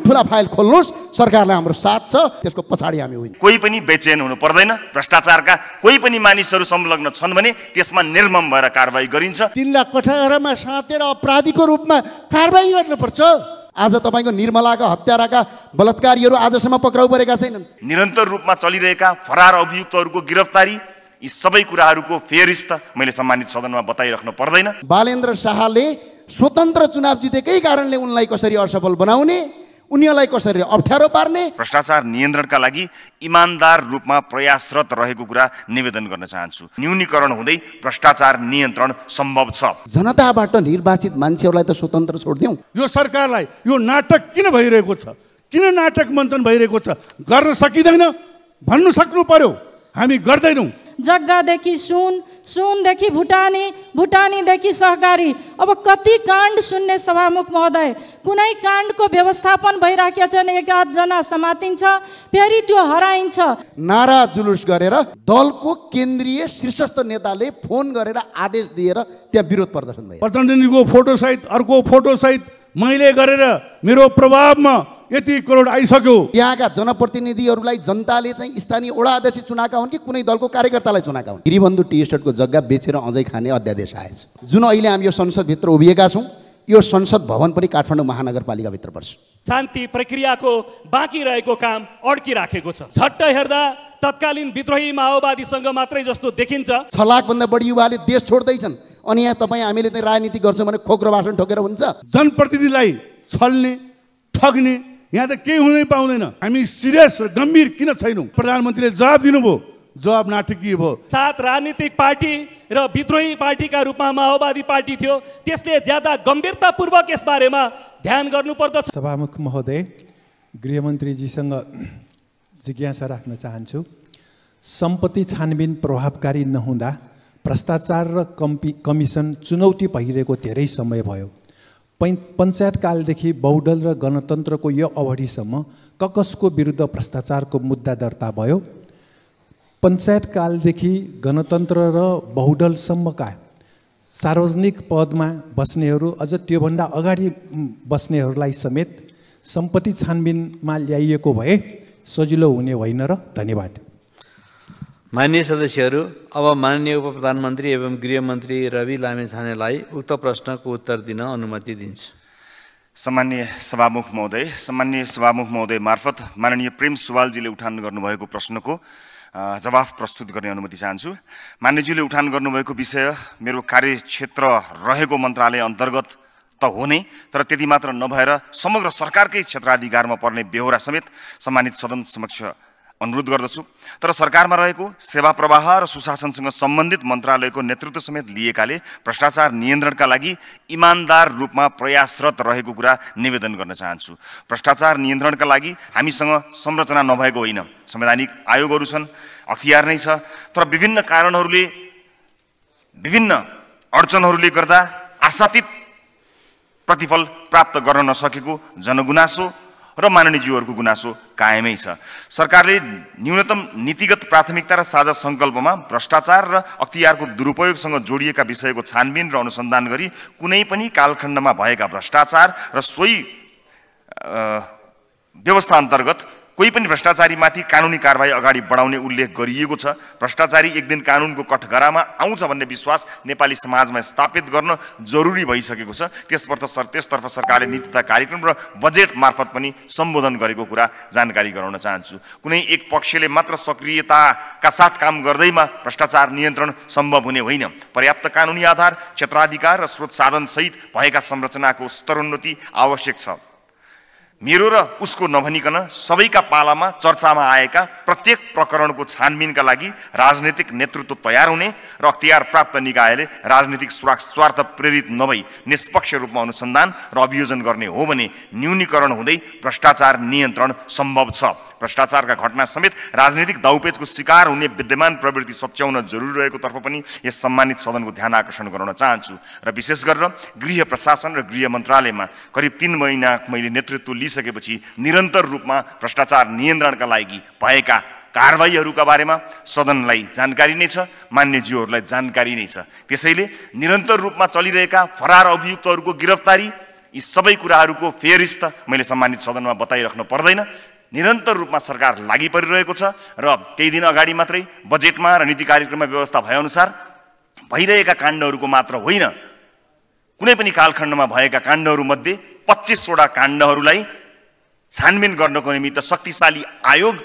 ठुला फाइल खोल्नुहोस्, सरकारलाई हाम्रो साथ छ, त्यसको पछाडि हामी होइन। कोही पनि बेचैन हुनु पर्दैन। भ्रष्टाचारका कोही पनि मानिसहरू संलग्न छन् भने त्यसमा निर्मम भएर कारबाही गरिन्छ। तिनलाई कठघरामा साँतेर अपराधीको रूपमा कारबाही गर्नुपर्छ। आज तपाईँको निर्मलाका हत्याराका बलात्कारीहरू आजसम्म पक्राउ परेका छैनन्। निरन्तर रूपमा चलिरहेका फरार अभियुक्तहरूको गिरफ्तारी, यी सबै कुराहरूको फेरिस्त मैले सम्मानित सदनमा बताइराख्नु पर्दैन। बालेन्द्र शाहले स्वतन्त्र चुनाव जितेकै कारणले उनलाई कसरी असफल बनाउने, उनीहरूलाई कसरी अप्ठ्यारो पार्ने। भ्रष्टाचार नियन्त्रणका लागि इमानदार रूपमा प्रयासरत रहेको कुरा निवेदन गर्न चाहन्छु। न्यूनीकरण हुँदै भ्रष्टाचार नियन्त्रण सम्भव छ। जनताबाट निर्वाचित मान्छेहरूलाई त स्वतन्त्र छोडिदिउँ। यो सरकारलाई यो नाटक किन भइरहेको छ, किन नाटक मञ्चन भइरहेको छ, गर्न सकिँदैन भन्नु सक्नु पर्यो। हामी गर्दैनौँ। जग्गादेखि सुन, सुनदेखि भुटानी, भुटानीदेखि सहकारी, अब कति काण्ड सुन्ने सभामुख महोदय। कुनै काण्डको व्यवस्थापन भइराखेको छैन, एक आधजना समातिन्छ, फेरि त्यो हराइन्छ। नारा जुलुस गरेर दलको केन्द्रीय शीर्षस्थ नेताले फोन गरेर आदेश दिएर त्यहाँ विरोध प्रदर्शन भयो। प्रचण्डजीको फोटोसहित अर्को फोटोसहित मैले गरेर मेरो प्रभावमा यति करोड आइसक्यो। यहाँका जनप्रतिनिधिहरूलाई जनताले चाहिँ स्थानीय वडा अध्यक्ष चुनाएका हुन् कि कुनै दलको कार्यकर्तालाई चुनाएका हुन्। गिरिबन्धु टी एस्टेटको जग्गा बेचेर अझै खाने अध्यादेश आएछ, जुन अहिले हामी यो संसदभित्र उभिएका छौँ। यो संसद भवन पनि काठमाडौँ महानगरपालिकाभित्र पर्छ। शान्ति प्रक्रियाको बाँकी रहेको काम अड्किराखेको छ। झट्ट हेर्दा तत्कालीन विद्रोही माओवादीसँग मात्रै जस्तो देखिन्छ। 6 लाखभन्दा बढी युवाले देश छोड्दैछन्, अनि यहाँ तपाईँ हामीले चाहिँ राजनीति गर्छौँ भने खोक्रो भाषण ठोकेर हुन्छ। जनप्रतिनिधिलाई छल्ने, ठग्ने यहाँ त केही हुनै पाउँदैन। हामी सिरियस गम्भीर किन छैनौँ? प्रधानमन्त्रीले जवाब दिनुभयो, जवाब नाटकीय भयो। 7 राजनीतिक पार्टी र विद्रोही पार्टीका रूपमा माओवादी पार्टी थियो, त्यसले ज्यादा गम्भीरतापूर्वक यस बारेमा ध्यान गर्नुपर्दछ। सभामुख महोदय, गृहमन्त्रीजीसँग जिज्ञासा राख्न चाहन्छु। सम्पत्ति छानबिन प्रभावकारी नहुँदा भ्रष्टाचार र कमिसन चुनौती भइरहेको धेरै समय भयो। पञ्चायत कालदेखि बहुदल र गणतन्त्रको यो अवधिसम्म ककसको विरुद्ध भ्रष्टाचारको मुद्दा दर्ता भयो। पञ्चायत कालदेखि गणतन्त्र र बहुदलसम्मका सार्वजनिक पदमा बस्नेहरू, अझ त्योभन्दा अगाडि बस्नेहरूलाई समेत सम्पत्ति छानबिनमा ल्याइएको भए सजिलो हुने होइन र? धन्यवाद। माननीय सदस्यहरू, अब माननीय उपप्रधानमन्त्री एवं गृहमन्त्री रवि लामिछानेलाई उक्त प्रश्नको उत्तर दिन अनुमति दिन्छु। सम्माननीय सभामुख महोदय मार्फत माननीय प्रेम सुवालजीले उठान गर्नुभएको प्रश्नको जवाफ प्रस्तुत गर्ने अनुमति चाहन्छु। मान्यज्यूले उठान गर्नुभएको विषय मेरो कार्यक्षेत्र रहेको मन्त्रालय अन्तर्गत त हो नै, तर त्यति मात्र नभएर समग्र सरकारकै क्षेत्राधिकारमा पर्ने बेहोरा समेत सम्मानित सदन समक्ष अनुरोध गर्दछु। तर सरकारमा रहेको सेवा प्रवाह र सुशासनसँग सम्बन्धित मन्त्रालयको नेतृत्व समेत लिएकाले भ्रष्टाचार नियन्त्रणका लागि इमानदार रूपमा प्रयासरत रहेको कुरा निवेदन गर्न चाहन्छु। भ्रष्टाचार नियन्त्रणका लागि हामीसँग संरचना नभएको होइन, संवैधानिक आयोगहरू छन्, अख्तियार नै छ, तर विभिन्न कारणहरूले, विभिन्न अडचनहरूले गर्दा आशातीत प्रतिफल प्राप्त गर्न नसकेको जनगुनासो र माननीयज्यूहरूको गुनासो कायमै छ। सरकारले न्यूनतम नीतिगत प्राथमिकता र साझा सङ्कल्पमा भ्रष्टाचार र अख्तियारको दुरुपयोगसँग जोडिएका विषयको छानबिन र अनुसन्धान गरी कुनै पनि कालखण्डमा भएका भ्रष्टाचार र सोही व्यवस्था अन्तर्गत कोही पनि भ्रष्टाचारीमाथि कानुनी कारबाही अगाडि बढाउने उल्लेख गरिएको छ। भ्रष्टाचारी एक दिन कानुनको कठघरामा आउँछ भन्ने विश्वास नेपाली समाजमा स्थापित गर्न जरुरी भइसकेको छ। त्यसतर्फ सरकारले नीति तथा कार्यक्रम र बजेट मार्फत पनि सम्बोधन गरेको कुरा जानकारी गराउन चाहन्छु। कुनै एक पक्षले मात्र सक्रियताका साथ काम गर्दैमा भ्रष्टाचार नियन्त्रण सम्भव हुने होइन। पर्याप्त कानुनी आधार, क्षेत्राधिकार र स्रोत साधन सहित भएका संरचनाको स्तरोन्नति आवश्यक छ। मेरो र उसको नभनिकन सबैका पालामा चर्चामा आएका प्रत्येक प्रकरणको छानबिनका लागि राजनीतिक नेतृत्व तयार हुने र अख्तियार प्राप्त निकायले राजनीतिक स्वार्थ प्रेरित नभई निष्पक्ष रूपमा अनुसन्धान र अभियोजन गर्ने हो भने न्यूनीकरण हुँदै भ्रष्टाचार नियन्त्रण सम्भव छ। भ्रष्टाचारका घटना समेत राजनीतिक दाउपेचको शिकार हुने विद्यमान प्रवृत्ति सच्याउन जरुरी रहेको तर्फ पनि यस सम्मानित सदनको ध्यान आकर्षण गराउन चाहन्छु। र विशेष गरेर गृह प्रशासन र गृह मन्त्रालयमा करिब 3 महिना मैले नेतृत्व लिइसकेपछि निरन्तर रूपमा भ्रष्टाचार नियन्त्रणका लागि भएका कारबाहीहरूका बारेमा सदनलाई जानकारी नै छ, मान्यज्यूहरूलाई जानकारी नै छ। त्यसैले निरन्तर रूपमा चलिरहेका फरार अभियुक्तहरूको गिरफ्तारी, यी सबै कुराहरूको फेरिस्त मैले सम्मानित सदनमा बताइराख्नु पर्दैन। निरन्तर रूपमा सरकार लागि परिरहेको छ र केही दिन अगाडि मात्रै बजेटमा र नीति कार्यक्रममा व्यवस्था भएअनुसार भइरहेका काण्डहरूको मात्र होइन, कुनै पनि कालखण्डमा भएका काण्डहरूमध्ये 25 वटा काण्डहरूलाई छानबिन गर्नको निमित्त शक्तिशाली आयोग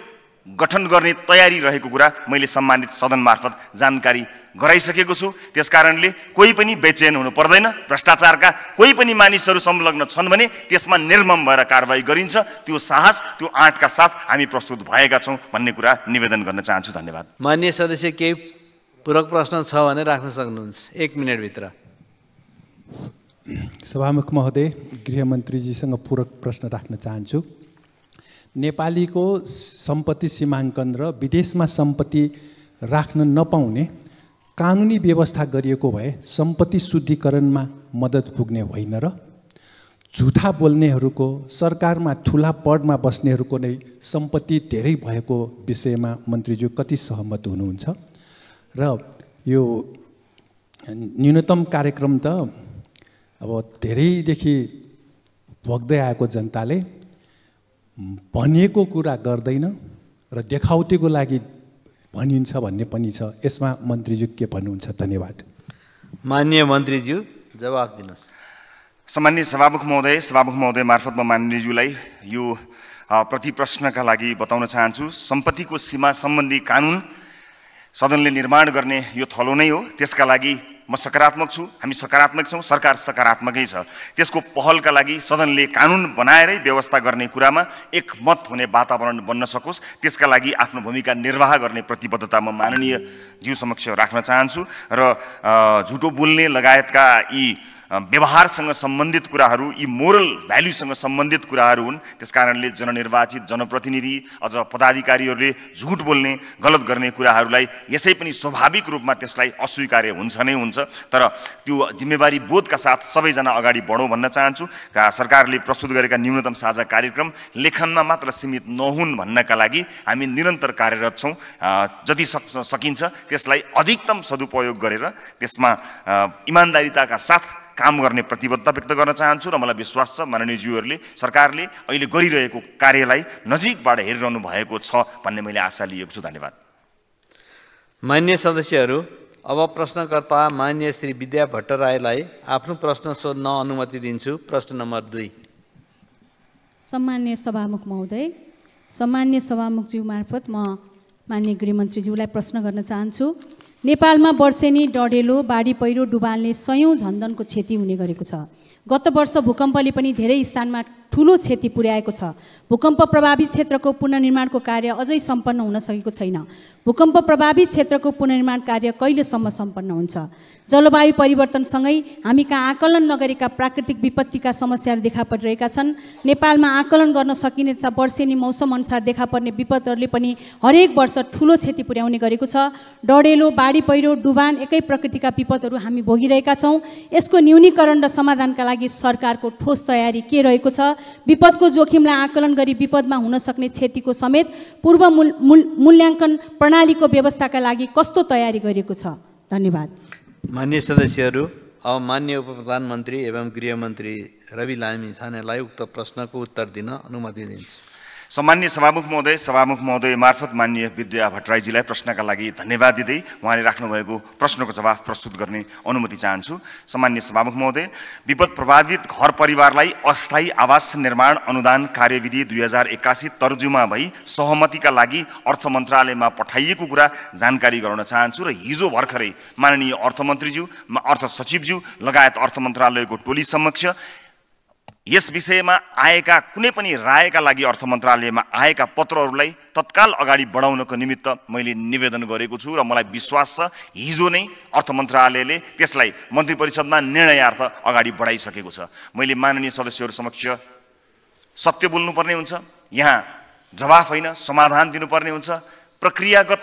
गठन गर्ने तयारी रहेको कुरा मैले सम्मानित सदन मार्फत जानकारी गराइसकेको छु। त्यसकारणले कोही पनि बेचैन हुनु पर्दैन। भ्रष्टाचारका कोही पनि मानिसहरू संलग्न छन् भने त्यसमा निर्मम भएर कारबाही गरिन्छ। त्यो साहस, त्यो आँटका साथ हामी प्रस्तुत भएका छौँ भन्ने कुरा निवेदन गर्न चाहन्छु। धन्यवाद। माननीय सदस्य, केही पूरक प्रश्न छ भने राख्न सक्नुहुन्छ 1 मिनेटभित्र। सभामुख महोदय, गृहमन्त्रीजीसँग पूरक प्रश्न राख्न चाहन्छु। नेपालीको सम्पत्ति सीमाङ्कन र विदेशमा सम्पत्ति राख्न नपाउने कानुनी व्यवस्था गरिएको भए सम्पत्ति शुद्धिकरणमा मद्दत पुग्ने होइन र झुठा बोल्नेहरूको, सरकारमा ठुला पदमा बस्नेहरूको नै सम्पत्ति धेरै भएको विषयमा मन्त्रीज्यू कति सहमत हुनुहुन्छ? र यो न्यूनतम कार्यक्रम त अब धेरैदेखि भोग्दै आएको जनताले भनिएको कुरा गर्दैन र देखाउटीको लागि भनिन्छ भन्ने पनि छ। यसमा मन्त्रीज्यू के भन्नुहुन्छ? धन्यवाद। माननीय मन्त्रीज्यू जवाफ दिनुहोस्। सम्माननीय सभामुख महोदय मार्फत म माननीयज्यूलाई यो प्रति प्रश्नका लागि बताउन चाहन्छु। सम्पत्तिको सीमा सम्बन्धी कानुन सदनले निर्माण गर्ने यो थलो नै हो। त्यसका लागि म सकारात्मक छु, हामी सकारात्मक छौँ, सरकार सकारात्मकै छ। त्यसको पहलका लागि सदनले कानुन बनाएरै व्यवस्था गर्ने कुरामा एकमत हुने वातावरण बन्न सकोस्, त्यसका लागि आफ्नो भूमिका निर्वाह गर्ने प्रतिबद्धता म माननीय ज्यू समक्ष राख्न चाहन्छु। र झुटो बोल्ने लगायतका यी व्यवहारसँग सम्बन्धित कुराहरू, यी मोरल भ्याल्युसँग सम्बन्धित कुराहरू हुन्। त्यसकारणले जननिर्वाचित जनप्रतिनिधि अझ पदाधिकारीहरूले झुट बोल्ने, गलत गर्ने कुराहरूलाई यसै पनि स्वाभाविक रूपमा त्यसलाई अस्वीकार्य हुन्छ नै हुन्छ। तर त्यो जिम्मेवारी बोधका साथ सबैजना अगाडि बढौँ भन्न चाहन्छु। सरकारले प्रस्तुत गरेका न्यूनतम साझा कार्यक्रम लेखनमा मात्र सीमित नहुन् भन्नका लागि हामी निरन्तर कार्यरत छौँ। जति सकिन्छ त्यसलाई अधिकतम सदुपयोग गरेर त्यसमा इमान्दारिताका साथ काम गर्ने प्रतिबद्धता व्यक्त गर्न चाहन्छु र मलाई विश्वास छ माननीयज्यूहरूले सरकारले अहिले गरिरहेको कार्यलाई नजिकबाट हेरिरहनु भएको छ भन्ने मैले आशा लिएको छु। धन्यवाद। माननीय सदस्यहरू, अब प्रश्नकर्ता माननीय श्री विद्या भट्टराईलाई आफ्नो प्रश्न सोध्न अनुमति दिन्छु। प्रश्न नम्बर 2। सम्माननीय सभामुख महोदय, सम्माननीय सभामुखज्यू मार्फत म माननीय गृहमन्त्रीज्यूलाई प्रश्न गर्न चाहन्छु। नेपालमा वर्षेनी, डढेलो, बाढी पहिरो, डुबालले सयौँ झन्डनको क्षति हुने गरेको छ। गत वर्ष भूकम्पले पनि धेरै स्थानमा ठुलो क्षति पुर्याएको छ। भूकम्प प्रभावित क्षेत्रको पुनर्निर्माणको कार्य अझै सम्पन्न हुन सकेको छैन। भूकम्प प्रभावित क्षेत्रको पुनर्निर्माण कार्य कहिलेसम्म सम्पन्न हुन्छ? जलवायु परिवर्तनसँगै हामी कहाँ आकलन नगरेका प्राकृतिक विपत्तिका समस्याहरू देखा परिरहेका छन्। नेपालमा आकलन गर्न सकिने तथा वर्षेनी मौसम अनुसार देखा पर्ने विपदहरूले पनि हरेक वर्ष ठुलो क्षति पुर्याउने गरेको छ। डढेलो, बाढी पहिरो, डुबान एकै प्रकृतिका विपदहरू हामी भोगिरहेका छौँ। यसको न्यूनीकरण र समाधानका लागि सरकारको ठोस तयारी के रहेको छ? विपदको जोखिमलाई आकलन गरी विपदमा हुन सक्ने क्षतिको समेत पूर्व मूल्याङ्कन प्रणालीको व्यवस्थाका लागि कस्तो तयारी गरिएको छ? धन्यवाद। माननीय सदस्यहरू, अब माननीय उपप्रधानमन्त्री एवं गृहमन्त्री रवि लामिछानेलाई उक्त प्रश्नको उत्तर दिन अनुमति दिन्छु। सम्माननीय सभामुख महोदय मार्फत माननीय विद्या भट्टराईजीलाई प्रश्नका लागि धन्यवाद दिँदै उहाँले राख्नुभएको प्रश्नको जवाफ प्रस्तुत गर्ने अनुमति चाहन्छु। सम्माननीय सभामुख महोदय, विपद प्रभावित घर परिवारलाई अस्थायी आवास निर्माण अनुदान कार्यविधि 2081 तर्जुमा भई सहमतिका लागि अर्थ मन्त्रालयमा पठाइएको कुरा जानकारी गराउन चाहन्छु। र हिजो भर्खरै माननीय अर्थमन्त्रीज्यू, अर्थ सचिवज्यू लगायत अर्थ मन्त्रालयको टोली समक्ष यस विषयमा आएका कुनै पनि रायका लागि अर्थ मन्त्रालयमा आएका पत्रहरूलाई तत्काल अगाडि बढाउनको निमित्त मैले निवेदन गरेको छु र मलाई विश्वास छ हिजो नै अर्थ मन्त्रालयले त्यसलाई मन्त्री परिषदमा निर्णयार्थ अगाडि बढाइसकेको छ। मैले माननीय सदस्यहरू समक्ष सत्य बोल्नुपर्ने हुन्छ, यहाँ जवाफ होइन समाधान दिनुपर्ने हुन्छ। प्रक्रियागत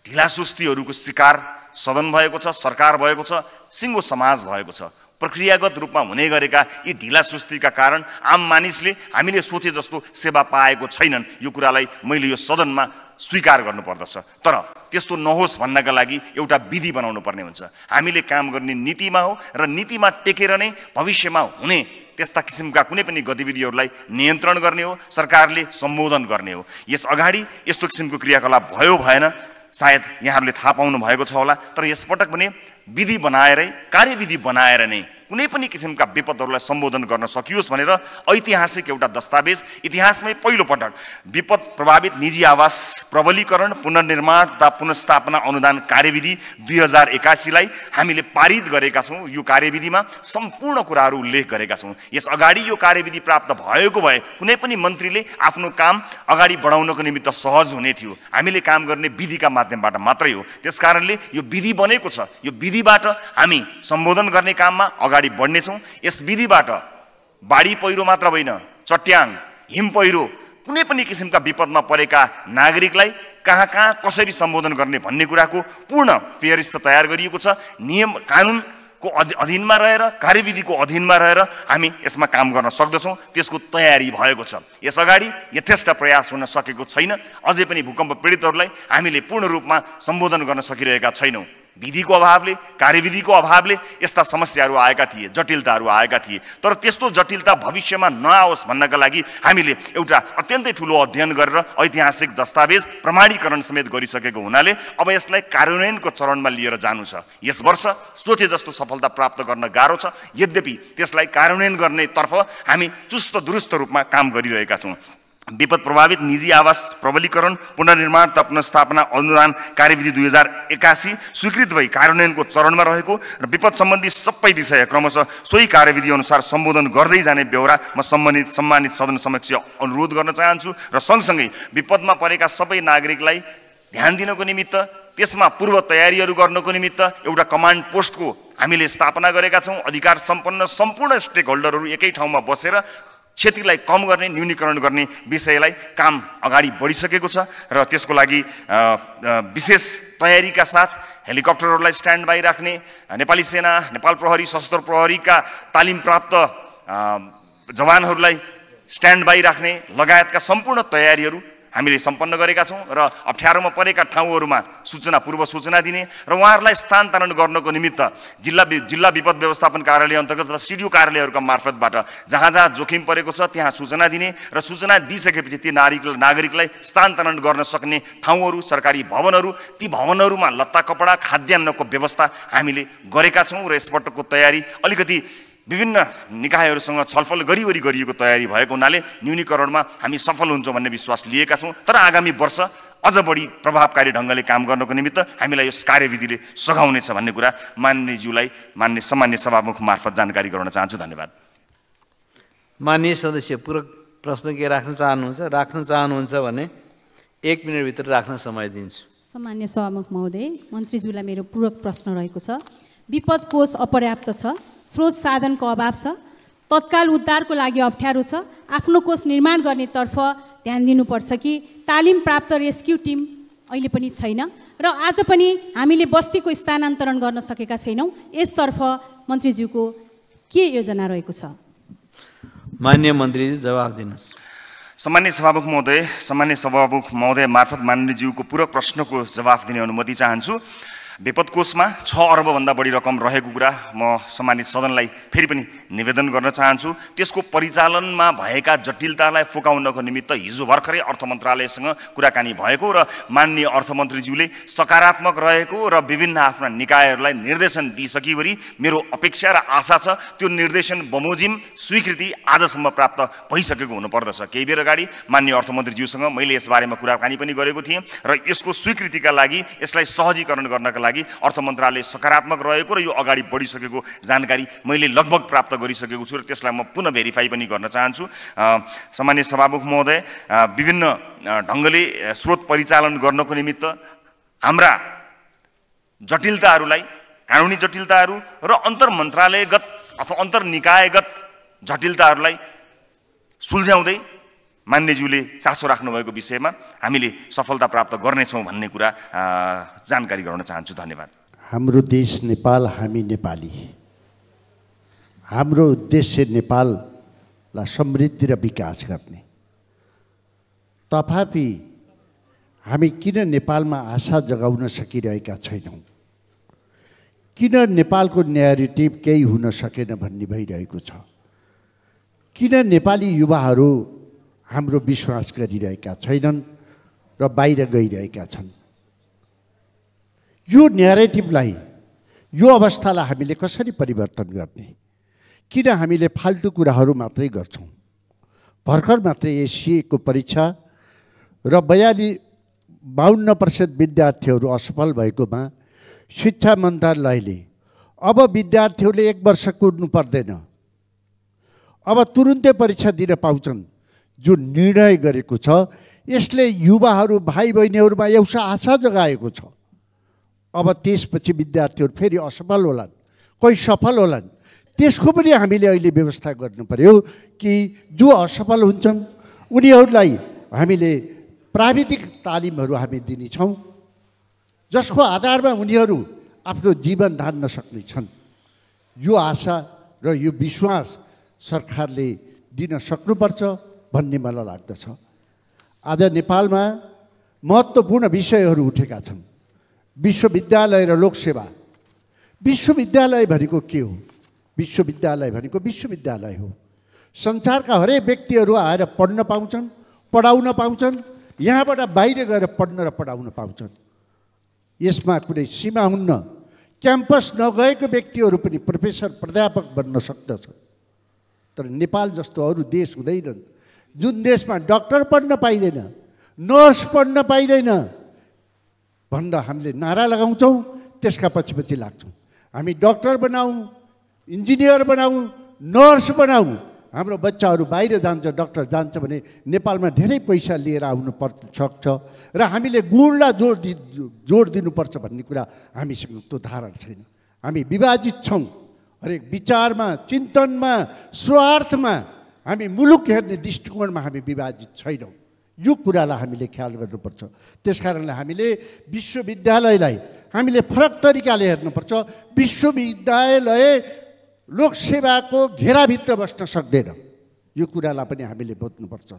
ढिलासुस्तीहरूको शिकार सदन भएको छ, सरकार भएको छ, सिङ्गो समाज भएको छ। प्रक्रियागत रूपमा हुने गरेका यी ढिलासुस्तीका कारण आम मानिसले हामीले सोचे जस्तो सेवा पाएको छैनन्। यो कुरालाई मैले यो सदनमा स्वीकार गर्नुपर्दछ। तर त्यस्तो नहोस् भन्नका लागि एउटा विधि बनाउनु पर्ने हुन्छ। हामीले काम गर्ने नीतिमा हो र नीतिमा टेकेर नै भविष्यमा हुने त्यस्ता किसिमका कुनै पनि गतिविधिहरूलाई नियन्त्रण गर्ने हो, सरकारले सम्बोधन गर्ने हो। यस अगाडि यस्तो किसिमको क्रियाकलाप भयो भएन सायद यहाँहरूले थाहा पाउनु भएको छ होला, तर यसपटक पनि विधि बनाएरै, कार्यविधि बनाएर नै कुनै पनि किसिमका विपदहरूलाई सम्बोधन गर्न सकियोस् भनेर ऐतिहासिक एउटा दस्तावेज, इतिहासमै पहिलो पटक विपद प्रभावित निजी आवास प्रबलीकरण पुनर्निर्माण तथा पुनर्स्थापना अनुदान कार्यविधि 2081लाई हामीले पारित गरेका छौँ। यो कार्यविधिमा सम्पूर्ण कुराहरू उल्लेख गरेका छौँ। यस अगाडि यो कार्यविधि प्राप्त भएको भए कुनै पनि मन्त्रीले आफ्नो काम अगाडि बढाउनको निमित्त सहज हुने थियो। हामीले काम गर्ने विधिका माध्यमबाट मात्रै हो। त्यसकारणले यो विधि बनेको छ। यो विधिबाट हामी सम्बोधन गर्ने काममा अगाडि बढ्नेछौँ। यस विधिबाट बाढी पहिरो मात्र होइन, चट्याङ, हिम पहिरो, कुनै पनि किसिमका विपदमा परेका नागरिकलाई कहाँ कहाँ कसरी सम्बोधन गर्ने भन्ने कुराको पूर्ण फेयरिस्त तयार गरिएको छ। नियम कानुनको अधीनमा रहेर, कार्यविधिको अधीनमा रहेर हामी यसमा काम गर्न सक्दछौँ। त्यसको तयारी भएको छ। यस अगाडि यथेष्ट प्रयास हुन सकेको छैन। अझै पनि भूकम्प पीडितहरूलाई हामीले पूर्ण रूपमा सम्बोधन गर्न सकिरहेका छैनौँ। विधिको अभावले, कार्यविधिको अभावले यस्ता समस्याहरू आएका थिए, जटिलताहरू आएका थिए। तर त्यस्तो जटिलता भविष्यमा नआओस् भन्नका लागि हामीले एउटा अत्यन्तै ठुलो अध्ययन गरेर ऐतिहासिक दस्तावेज प्रमाणीकरण समेत गरिसकेको हुनाले अब यसलाई कार्यान्वयनको चरणमा लिएर जानु छ। यस वर्ष सोचे जस्तो सफलता प्राप्त गर्न गाह्रो छ। यद्यपि त्यसलाई कार्यान्वयन गर्नेतर्फ हामी चुस्त दुरुस्त रूपमा काम गरिरहेका छौँ। विपद प्रभावित निजी आवास प्रबलीकरण पुनर्निर्माण तथा पुनर्स्थापना अनुदान कार्यविधि 2081 स्वीकृत भई कार्यान्वयनको चरणमा रहेको र विपद सम्बन्धी सबै विषय क्रमशः सोही कार्यविधि अनुसार सम्बोधन गर्दै जाने बेहोरा म सम्मानित सदन समक्ष अनुरोध गर्न चाहन्छु। र सँगसँगै विपदमा परेका सबै नागरिकलाई ध्यान दिनको निमित्त, त्यसमा पूर्व तयारीहरू गर्नको निमित्त एउटा कमान्ड पोस्टको हामीले स्थापना गरेका छौँ। अधिकार सम्पन्न सम्पूर्ण स्टेक होल्डरहरू एकै ठाउँमा बसेर क्षतिलाई कम गर्ने, न्यूनीकरण गर्ने विषयलाई काम अगाडि बढिसकेको छ। र त्यसको लागि विशेष तयारीका साथ हेलिकप्टरहरूलाई स्ट्यान्ड बाई राख्ने, नेपाली सेना, नेपाल प्रहरी, सशस्त्र प्रहरीका तालिम प्राप्त जवानहरूलाई स्ट्यान्ड बाई राख्ने लगायतका सम्पूर्ण तयारीहरू हामीले सम्पन्न गरेका छौँ। र अप्ठ्यारोमा परेका ठाउँहरूमा पूर्व सूचना दिने र उहाँहरूलाई स्थानान्तरण गर्नको निमित्त जिल्ला विपद व्यवस्थापन कार्यालय अन्तर्गत र सिडिओ कार्यालयहरूका मार्फतबाट जहाँ जहाँ जोखिम परेको छ त्यहाँ सूचना दिने र सूचना दिइसकेपछि ती नागरिकलाई स्थानान्तरण गर्न सक्ने ठाउँहरू, सरकारी भवनहरू, ती भवनहरूमा लत्ता कपडा खाद्यान्नको व्यवस्था हामीले गरेका छौँ। र यसपटकको तयारी अलिकति विभिन्न निकायहरूसँग छलफल गरिएको तयारी भएको हुनाले न्यूनीकरणमा हामी सफल हुन्छौँ भन्ने विश्वास लिएका छौँ। तर आगामी वर्ष अझ बढी प्रभावकारी ढङ्गले काम गर्नको निमित्त हामीलाई यस कार्यविधिले सघाउनेछ भन्ने कुरा माननीयज्यूलाई मान्य सम्मान्य सभामुख मार्फत जानकारी गराउन चाहन्छु। धन्यवाद। माननीय सदस्य पूरक प्रश्न के राख्न चाहनुहुन्छ भने 1 मिनटभित्र राख्न समय दिन्छु। सम्मान्य सभामुख महोदय, मन्त्रीज्यूलाई मेरो पूरक प्रश्न रहेको छ। विपद कोष अपर्याप्त छ, स्रोत साधनको अभाव छ, तत्काल उद्धारको लागि अप्ठ्यारो छ। आफ्नो कोष निर्माण गर्नेतर्फ ध्यान दिनुपर्छ कि तालिम प्राप्त रेस्क्यु टिम अहिले पनि छैन र आज पनि हामीले बस्तीको स्थानान्तरण गर्न सकेका छैनौँ। यसतर्फ मन्त्रीज्यूको के योजना रहेको छ? माननीय मन्त्रीजी जवाफ दिनुहोस्। सम्मान्य सभामुख महोदय मार्फत माननीयज्यूको पूरक प्रश्नको जवाफ दिने अनुमति चाहन्छु। विपद कोषमा 6 अर्बभन्दा बढी रकम रहेको कुरा म सम्मानित सदनलाई फेरि पनि निवेदन गर्न चाहन्छु। त्यसको परिचालनमा भएका जटिलतालाई फुकाउनको निमित्त हिजो भर्खरै अर्थ मन्त्रालयसँग कुराकानी भएको र माननीय अर्थमन्त्रीज्यूले सकारात्मक रहेको र विभिन्न आफ्ना निकायहरूलाई निर्देशन दिइसकेवरी मेरो अपेक्षा र आशा छ त्यो निर्देशन बमोजिम स्वीकृति आजसम्म प्राप्त भइसकेको हुनुपर्दछ। केही बेर अगाडि माननीय अर्थमन्त्रीज्यूसँग मैले यसबारेमा कुराकानी पनि गरेको थिएँ र यसको स्वीकृतिका लागि, यसलाई सहजीकरण गर्नका लागि अर्थ मन्त्रालय सकारात्मक रहेको र यो अगाडि बढिसकेको जानकारी मैले लगभग प्राप्त गरिसकेको छु र त्यसलाई म पुनः भेरिफाई पनि गर्न चाहन्छु। सामान्य सभामुख महोदय, विभिन्न ढङ्गले स्रोत परिचालन गर्नको निमित्त हाम्रा जटिलताहरूलाई, कानुनी जटिलताहरू र अन्तर मन्त्रालयगत अथवा अन्तर निकायगत जटिलताहरूलाई सुल्झ्याउँदै मान्यज्यूले चासो राख्नुभएको विषयमा हामीले सफलता प्राप्त गर्नेछौँ भन्ने कुरा जानकारी गराउन चाहन्छु। धन्यवाद। हाम्रो देश नेपाल, हामी नेपाली, हाम्रो उद्देश्य नेपाललाई समृद्धि र विकास गर्ने। तथापि हामी किन नेपालमा आशा जगाउन सकिरहेका छैनौँ? किन नेपालको न्यारेटिभ केही हुन सकेन भन्ने भइरहेको छ। किन नेपाली युवाहरू हाम्रो विश्वास गरिरहेका छैनन् र बाहिर गइरहेका छन्? यो न्यारेटिभलाई, यो अवस्थालाई हामीले कसरी परिवर्तन गर्ने? किन हामीले फाल्तु कुराहरू मात्रै गर्छौँ? भर्खर मात्रै एसिएको परीक्षा र 52% विद्यार्थीहरू असफल भएकोमा शिक्षा मन्त्रालयले अब विद्यार्थीहरूले 1 वर्ष कुर्नु पर्दैन, अब तुरुन्तै परीक्षा दिन पाउँछन् जुन निर्णय गरेको छ, यसले युवाहरू भाइ बहिनीहरूमा एउटा आशा जगाएको छ। अब त्यसपछि विद्यार्थीहरू फेरि असफल होलान्, कोही सफल होलान्। त्यसको पनि हामीले अहिले व्यवस्था गर्नु पर्यो कि जो असफल हुन्छन् उनीहरूलाई हामीले प्राविधिक तालिमहरू हामी दिनेछौँ, जसको आधारमा उनीहरू आफ्नो जीवन धान्न सक्नेछन्। यो आशा र यो विश्वास सरकारले दिन सक्नुपर्छ भन्ने मलाई लाग्दछ। आज नेपालमा महत्त्वपूर्ण विषयहरू उठेका छन्। विश्वविद्यालय र लोकसेवा। विश्वविद्यालय भनेको के हो? विश्वविद्यालय भनेको विश्वविद्यालय हो। संसारका हरेक व्यक्तिहरू आएर पढ्न पाउँछन्, पढाउन पाउँछन्, यहाँबाट बाहिर गएर पढ्न र पढाउन पाउँछन्। यसमा कुनै सीमा हुन्न। क्याम्पस नगएको व्यक्तिहरू पनि प्रोफेसर, प्राध्यापक बन्न सक्दछ। तर नेपाल जस्तो अरू देश हुँदैनन् जुन देशमा डाक्टर पढ्न पाइँदैन, नर्स पढ्न पाइँदैन भनेर हामीले नारा लगाउँछौँ, त्यसका पछि लाग्छौँ। हामी डाक्टर बनाऊँ, इन्जिनियर बनाऊँ, नर्स बनाऊँ, हाम्रो बच्चाहरू बाहिर जान्छ, डाक्टर जान्छ भने नेपालमा धेरै पैसा लिएर आउनु सक्छ र हामीले गुणलाई जोड दिनुपर्छ भन्ने कुरा हामीसँग त्यो धारणा छैन। हामी विभाजित छौँ। हरेक विचारमा, चिन्तनमा, स्वार्थमा हामी मुलुक हेर्ने दृष्टिकोणमा हामी विभाजित छैनौँ। यो कुरालाई हामीले ख्याल गर्नुपर्छ। त्यसकारणले हामीले विश्वविद्यालयलाई हामीले फरक तरिकाले हेर्नुपर्छ। विश्वविद्यालय लोकसेवाको घेराभित्र बस्न सक्दैन। यो कुरालाई पनि हामीले बुझ्नुपर्छ।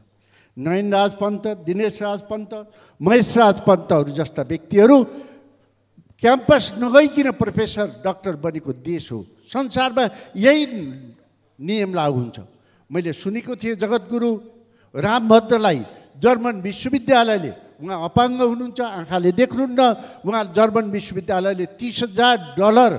नयनराज पन्त, दिनेश राज पन्त, महेश राज पन्तहरू जस्ता व्यक्तिहरू क्याम्पस नगइकन प्रोफेसर, डाक्टर बनेको देश हो। संसारमा यही नियम लागू हुन्छ। मैले सुनेको थिएँ जगद्गुरु रामभद्रलाई जर्मन विश्वविद्यालयले, उहाँ अपाङ्ग हुनुहुन्छ, आँखाले देख्नुहुन्न, उहाँ जर्मन विश्वविद्यालयले $30,000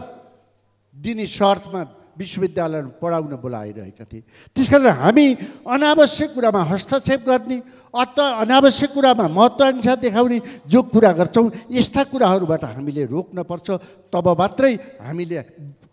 दिने शर्तमा विश्वविद्यालयमा पढाउन बोलाइरहेका थिए। त्यसकारण हामी अनावश्यक कुरामा हस्तक्षेप गर्ने, अनावश्यक कुरामा महत्त्वाकांक्षा देखाउने जो कुरा गर्छौँ, यस्ता कुराहरूबाट हामीले रोक्न पर्छ। तब मात्रै हामीले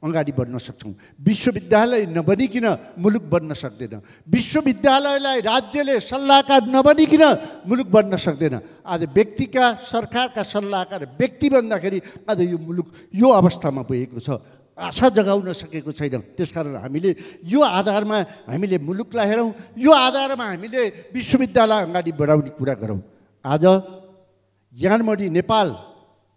अगाडि बढ्न सक्छौँ। विश्वविद्यालय नबनिकन मुलुक बन्न सक्दैन। विश्वविद्यालयलाई राज्यले सल्लाहकार नबनिकन मुलुक बन्न सक्दैन। आज व्यक्तिका, सरकारका सल्लाहकार व्यक्ति बन्दाखेरि आज यो मुलुक यो अवस्थामा पुगेको छ। आशा जगाउन सकेको छैन। त्यसकारण हामीले यो आधारमा हामीले मुलुकलाई हेरौँ, यो आधारमा हामीले विश्वविद्यालय अगाडि बढाउने कुरा गरौँ। आज ज्ञानमणि नेपाल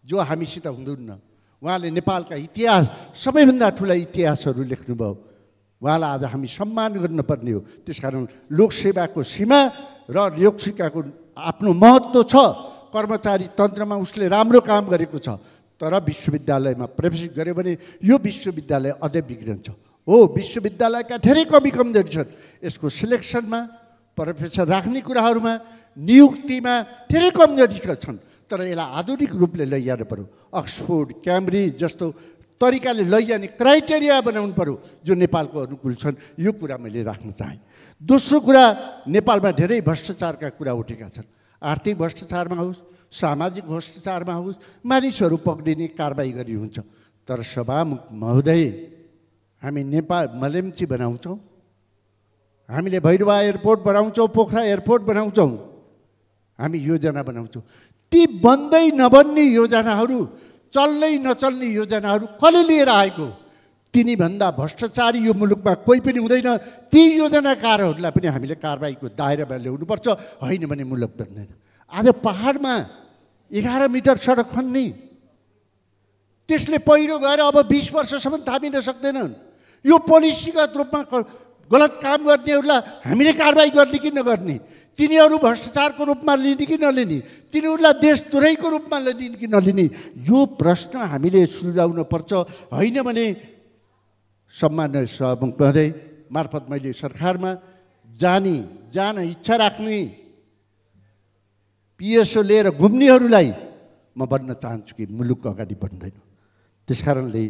जो हामीसित हुनुहुन्न, उहाँले नेपालका इतिहास, सबैभन्दा ठुला इतिहासहरू लेख्नुभयो। उहाँलाई आज हामी सम्मान गर्नुपर्ने हो। त्यसकारण लोकसेवाको सीमा र लोकसेवाको आफ्नो महत्त्व छ। कर्मचारी तन्त्रमा उसले राम्रो काम गरेको छ। तर विश्वविद्यालयमा प्रवेश गऱ्यो भने यो विश्वविद्यालय अझै बिग्रन्छ। हो, विश्वविद्यालयका धेरै कमी कमजोरी छन्। यसको सिलेक्सनमा, प्रोफेसर राख्ने कुराहरूमा, नियुक्तिमा धेरै कमजोरी छन्। तर यसलाई आधुनिक रूपले लैजानु पर्यो। अक्सफोर्ड, क्याम्ब्रिज जस्तो तरिकाले लैजाने क्राइटेरिया बनाउनु पर्यो जो नेपालको अनुकूल छन्। यो कुरा मैले राख्न चाहेँ। दोस्रो कुरा, नेपालमा धेरै भ्रष्टाचारका कुरा उठेका छन्। आर्थिक भ्रष्टाचारमा होस्, सामाजिक भ्रष्टाचारमा होस्, मानिसहरू पक्रिने कारबाही गरी हुन्छ। तर सभामुख महोदय, हामी नेपाल मलेम्ची बनाउँछौँ, हामीले भैरवा एयरपोर्ट बनाउँछौँ, पोखरा एयरपोर्ट बनाउँछौँ, हामी योजना बनाउँछौँ। ती बन्दै नबन्ने योजनाहरू, चल्दै नचल्ने योजनाहरू कसले लिएर आएको? तिनीभन्दा भ्रष्टाचारी यो मुलुकमा कोही पनि हुँदैन। ती योजनाकारहरूलाई पनि हामीले कारबाहीको दायरामा ल्याउनुपर्छ, होइन भने मुलुक बन्दैन। आज पहाडमा 11 मिटर सडक खन्ने, त्यसले पहिरो गएर अब 20 वर्षसम्म थामिन सक्दैनन्। यो पोलिसीगत रूपमा गलत काम गर्नेहरूलाई हामीले कारबाही गर्ने कि नगर्ने? तिनीहरू भ्रष्टाचारको रूपमा लिने कि नलिने? तिनीहरूलाई देशद्रोहीको रूपमा लिने कि नलिने? यो प्रश्न हामीले सुल्झाउन पर्छ। होइन भने सम्माननीय सभामुख महोदय मार्फत मैले सरकारमा जान इच्छा राख्ने पिएसओ लिएर घुम्नेहरूलाई म भन्न चाहन्छु कि मुलुक अगाडि बढ्दैन। त्यसकारणले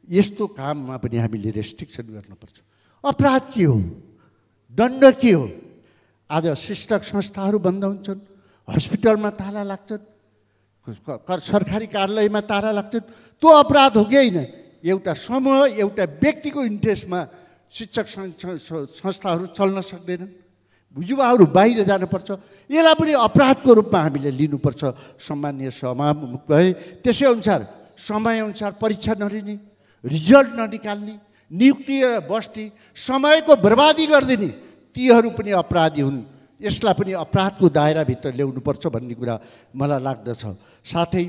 यस्तो काममा पनि हामीले रेस्ट्रिक्सन गर्नुपर्छ। अपराध के हो, दण्ड के हो? आज शिक्षक संस्थाहरू बन्द हुन्छन्, हस्पिटलमा ताला लाग्छन्, सरकारी कार्यालयमा ताला लाग्छन्। त्यो अपराध हो कि होइन? एउटा समूह एउटा व्यक्तिको इन्ट्रेस्टमा शिक्षक संस्थाहरू चल्न सक्दैनन्। युवाहरू बाहिर जानुपर्छ। यसलाई पनि अपराधको रूपमा हामीले लिनुपर्छ। सम्माननीय सभामुख भए त्यसै अनुसार समयअनुसार परीक्षा नलिने, रिजल्ट ननिकाल्ने, नियुक्ति बस्ती समयको बर्बादी गरिदिने तीहरू पनि अपराधी हुन्। यसलाई पनि अपराधको दायराभित्र ल्याउनुपर्छ भन्ने कुरा मलाई लाग्दछ। साथै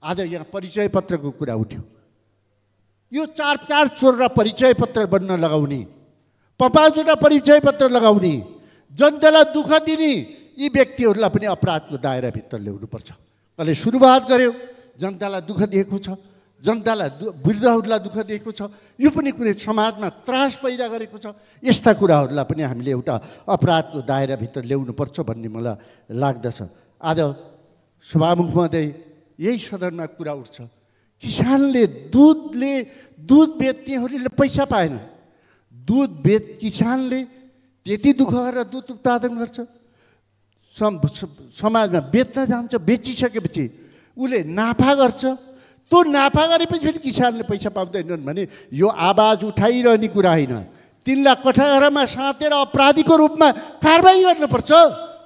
आज यहाँ परिचय पत्रको कुरा उठ्यो। यो 4 चोररा परिचय पत्र बन्न लगाउने, 5वटा परिचय पत्र लगाउने, जनतालाई दुःख दिने यी व्यक्तिहरूलाई पनि अपराधको दायराभित्र ल्याउनुपर्छ। कसले सुरुवात गर्यो, जनतालाई दुःख दिएको छ, जनतालाई वृद्धहरूलाई दुःख दिएको छ, यो पनि कुनै समाजमा त्रास पैदा गरेको छ। यस्ता कुराहरूलाई पनि हामीले एउटा अपराधको दायराभित्र ल्याउनुपर्छ भन्ने मलाई लाग्दछ। आज सभामुख महोदय यही सदनमा कुरा उठ्छ, किसानले दुध बेच्नेहरूले पैसा पाएन। किसानले त्यति दुःख गरेर दुध उत्पादन गर्छ, समाजमा बेच्न जान्छ, बेचिसकेपछि उसले नाफा गर्छ। त्यो नाफा गरेपछि फेरि किसानले पैसा पाउँदैनन् भने यो आवाज उठाइरहने कुरा होइन। तिनलाई कठघरामा साँतेर अपराधीको रूपमा कारबाही गर्नुपर्छ।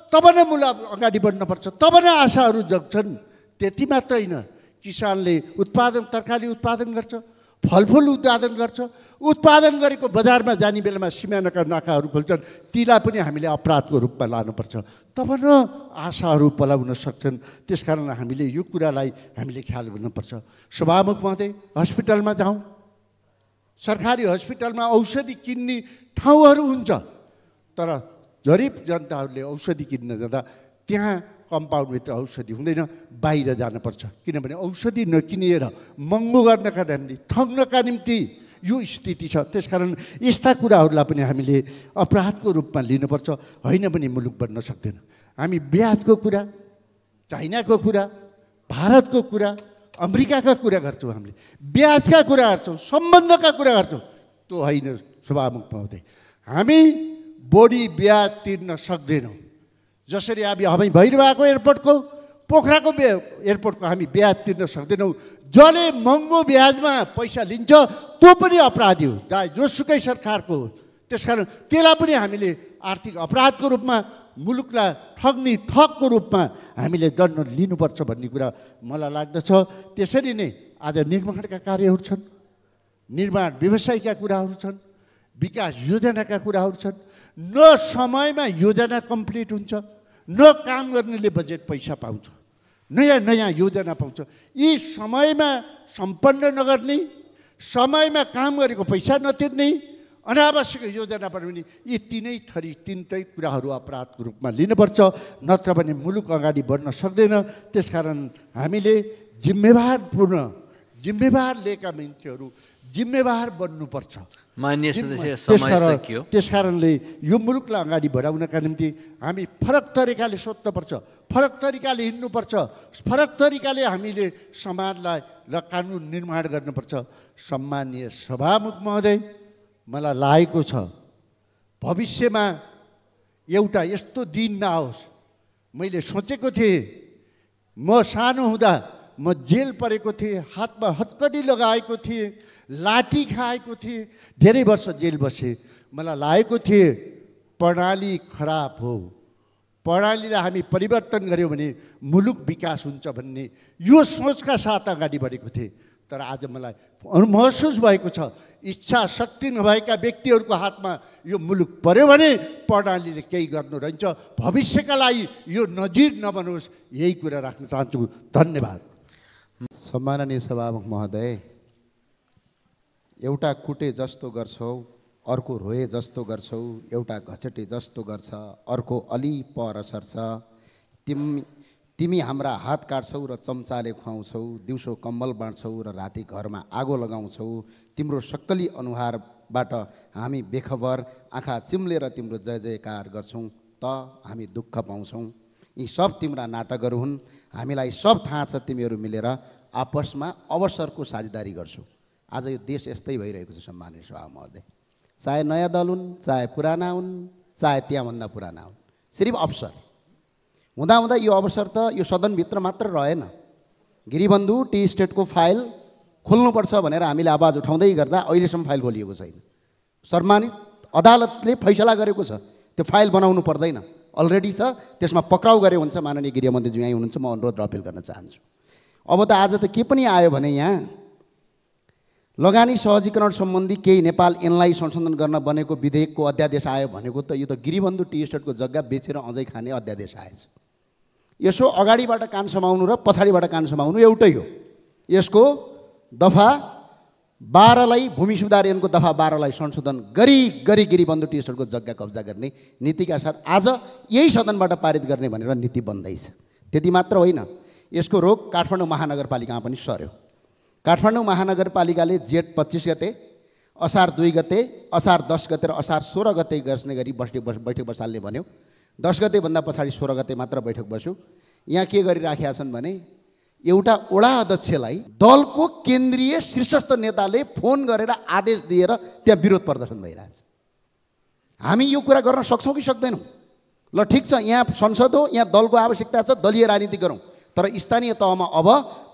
तब नै मुलुक अगाडि बढ्नुपर्छ, तब नै आशाहरू जग्छन्। त्यति मात्र होइन, किसानले तरकारी उत्पादन गर्छ, फलफुल उत्पादन गर्छ, उत्पादन गरेको बजारमा जाने बेलामा सिमानाका नाकाहरू खोल्छन्, तीलाई पनि हामीले अपराधको रूपमा लानुपर्छ। तब न आशाहरू पलाउन सक्छन्। त्यसकारण हामीले यो कुरालाई हामीले ख्याल गर्नुपर्छ। सभामुख महोदय, हस्पिटलमा जाउँ, सरकारी हस्पिटलमा औषधि किन्ने ठाउँहरू हुन्छ, तर गरिब जनताहरूले औषधि किन्न जाँदा त्यहाँ कम्पाउन्डभित्र औषधि हुँदैन, बाहिर जानुपर्छ। किनभने औषधि नकिनेर महँगो गर्नका निम्ति, ठग्नका निम्ति यो स्थिति छ। त्यसकारण यस्ता कुराहरूलाई पनि हामीले अपराधको रूपमा लिनुपर्छ। होइन भने मुलुक बन्न सक्दैन। हामी ब्याजको कुरा, चाइनाको कुरा, भारतको कुरा, अमेरिकाका कुरा गर्छौँ, हामीले ब्याजका कुरा गर्छौँ, सम्बन्धका कुरा गर्छौँ। त्यो होइन सभामुख महोदय, हामी बढी ब्याज तिर्न सक्दैनौँ। जसरी हामी भइरहेको एयरपोर्टको, पोखराको एयरपोर्टको हामी ब्याज तिर्न सक्दैनौँ। जसले महँगो ब्याजमा पैसा लिन्छ त्यो पनि अपराधी हो, चाहे जोसुकै सरकारको हो। त्यसकारण त्यसलाई पनि हामीले आर्थिक अपराधको रूपमा, मुलुकलाई ठगको रूपमा हामीले दण्ड लिनुपर्छ भन्ने कुरा मलाई लाग्दछ। त्यसरी नै आज निर्माणका कार्यहरू छन्, निर्माण व्यवसायका कुराहरू छन्, विकास योजनाका कुराहरू छन्। न समयमा योजना कम्प्लिट हुन्छ, न काम गर्नेले बजेट पैसा पाउँछ, नयाँ योजना पाउँछ। यी समयमा सम्पन्न नगर्ने, समयमा काम गरेको पैसा नतिर्ने, अनावश्यक योजना बनाउने, यी तीनै कुराहरू अपराधको रूपमा लिनुपर्छ। नत्र भने मुलुक अगाडि बढ्न सक्दैन। त्यसकारण हामीले जिम्मेवार लिएका मान्छेहरू जिम्मेवार बन्नुपर्छ। माननीय सदस्य, समय सकियो। त्यसकारणले यो मुलुकलाई अगाडि बढाउनका निम्ति हामी फरक तरिकाले सोच्नुपर्छ, फरक तरिकाले हिँड्नुपर्छ, फरक तरिकाले हामीले समाजलाई र कानुन निर्माण गर्नुपर्छ। सम्माननीय सभामुख महोदय, मलाई लागेको छ भविष्यमा एउटा यस्तो दिन नआओस्। मैले सोचेको थिएँ, म सानो हुँदा म जेल परेको थिएँ, हातमा हत्कडी लगाएको थिएँ, लाठी खाएको थिएँ, धेरै वर्ष जेल बसेँ। मलाई लागेको थिएँ प्रणाली खराब हो, प्रणालीलाई हामी परिवर्तन गऱ्यौँ भने मुलुक विकास हुन्छ भन्ने यो सोचका साथ अगाडि बढेको थिएँ। तर आज मलाई महसुस भएको छ, इच्छा शक्ति नभएका व्यक्तिहरूको हातमा यो मुलुक पर्यो भने प्रणालीले केही गर्नु रहन्छ। भविष्यका लागि यो नजिर नबनोस्, यही कुरा राख्न चाहन्छु। धन्यवाद। सम्माननीय सभामुख महोदय, एउटा कुटे जस्तो गर्छौ, अर्को रोए जस्तो गर्छौ, एउटा घचटे जस्तो गर्छ, अर्को अलि पर सर्छ। तिमी हाम्रा हात काट्छौ र चम्चाले खुवाउँछौ, दिउँसो कम्बल बाँड्छौ र राति घरमा आगो लगाउँछौ। तिम्रो सक्कली अनुहार बाट हामी बेखबर आँखा चिम्लेर तिम्रो जय जयकार गर्छौँ त हामी दुःख पाउँछौँ। यी सब तिम्रा नाटकहरू हुन्, हामीलाई सब थाहा छ तिमीहरू मिलेर आपसमा अवसरको साझेदारी गर्छौ। आज यो देश यस्तै भइरहेको छ सम्माननीय सभा महोदय। चाहे नयाँ दल हुन्, चाहे पुराना हुन्, चाहे त्यहाँभन्दा पुराना हुन्, सिर्फ अवसर हुँदा यो अवसर त यो सदनभित्र मात्र रहेन। गिरिबन्धु टी स्टेटको फाइल खोल्नुपर्छ भनेर हामीले आवाज उठाउँदै गर्दा अहिलेसम्म फाइल खोलिएको छैन। सम्मानित अदालतले फैसला गरेको छ त्यो फाइल बनाउनु पर्दैन, अलरेडी छ, त्यसमा पक्राउ गरे हुन्छ। माननीय गृहमन्त्रीज्यू यहीँ हुनुहुन्छ, म अनुरोध र अपिल गर्न चाहन्छु। अब त आज त के पनि आयो भने यहाँ लगानी सहजीकरण सम्बन्धी केही नेपाल ऐनलाई संशोधन गर्न बनेको विधेयकको अध्यादेश आयो भनेको त यो त गिरिबन्धु टी स्टेटको जग्गा बेचेर अझै खाने अध्यादेश आएछ। यसो अगाडिबाट कान समाउनु र पछाडिबाट कान समाउनु एउटै हो। यसको दफा 12लाई भूमि सुधार ऐनको दफा 12लाई संशोधन गरी गिरिबन्धु टी स्टेटको जग्गा कब्जा गर्ने नीतिका साथ आज यही सदनबाट पारित गर्ने भनेर नीति बन्दैछ। त्यति मात्र होइन, यसको रोग काठमाडौँ महानगरपालिकामा पनि सर्यो। काठमाडौँ महानगरपालिकाले जेठ 25 गते, असार 2 गते, असार 10 गते र असार 16 गते गर्ने गरी बैठक बसाल्ने भन्यो। 10 गतेभन्दा पछाडि 16 गते मात्र बैठक बस्यो। यहाँ के गरिराखेका छन् भने एउटा वडा अध्यक्षलाई दलको केन्द्रीय शीर्षस्थ नेताले फोन गरेर आदेश दिएर त्यहाँ विरोध प्रदर्शन भइरहेछ। हामी यो कुरा गर्न सक्छौँ कि सक्दैनौँ? ल ठिक छ, यहाँ संसद हो, यहाँ दलको आवश्यकता छ, दलीय राजनीति गरौँ, तर स्थानीय तहमा अब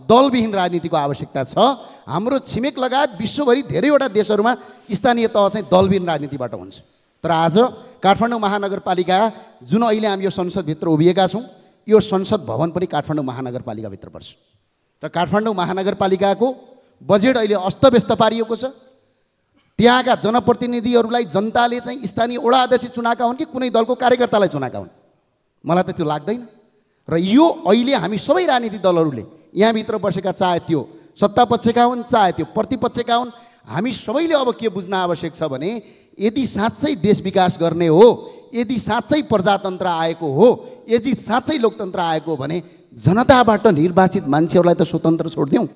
दलविहीन राजनीतिको आवश्यकता छ। हाम्रो छिमेक लगायत विश्वभरि धेरैवटा देशहरूमा स्थानीय तह चाहिँ दलविहीन राजनीतिबाट हुन्छ। तर आज काठमाडौँ महानगरपालिका जुन अहिले हामी यो संसदभित्र उभिएका छौँ, यो संसद भवन पनि काठमाडौँ महानगरपालिकाभित्र पर्छ र काठमाडौँ महानगरपालिकाको बजेट अहिले अस्तव्यस्त पारिएको छ। त्यहाँका जनप्रतिनिधिहरूलाई जनताले चाहिँ स्थानीय वडा अध्यक्ष चुनाएका हुन् कि कुनै दलको कार्यकर्तालाई चुनाएका हुन्, मलाई त त्यो लाग्दैन। र यो अहिले हामी सबै राजनीतिक दलहरूले यहाँभित्र बसेका, चाहे त्यो सत्तापक्षका हुन् चाहे त्यो प्रतिपक्षका हुन्, हामी सबैले अब के बुझ्न आवश्यक छ भने यदि साँच्चै देश विकास गर्ने हो, यदि साँच्चै प्रजातन्त्र आएको हो, यदि साँच्चै लोकतन्त्र आएको हो भने जनताबाट निर्वाचित मान्छेहरूलाई त स्वतन्त्र छोडिदिउँ।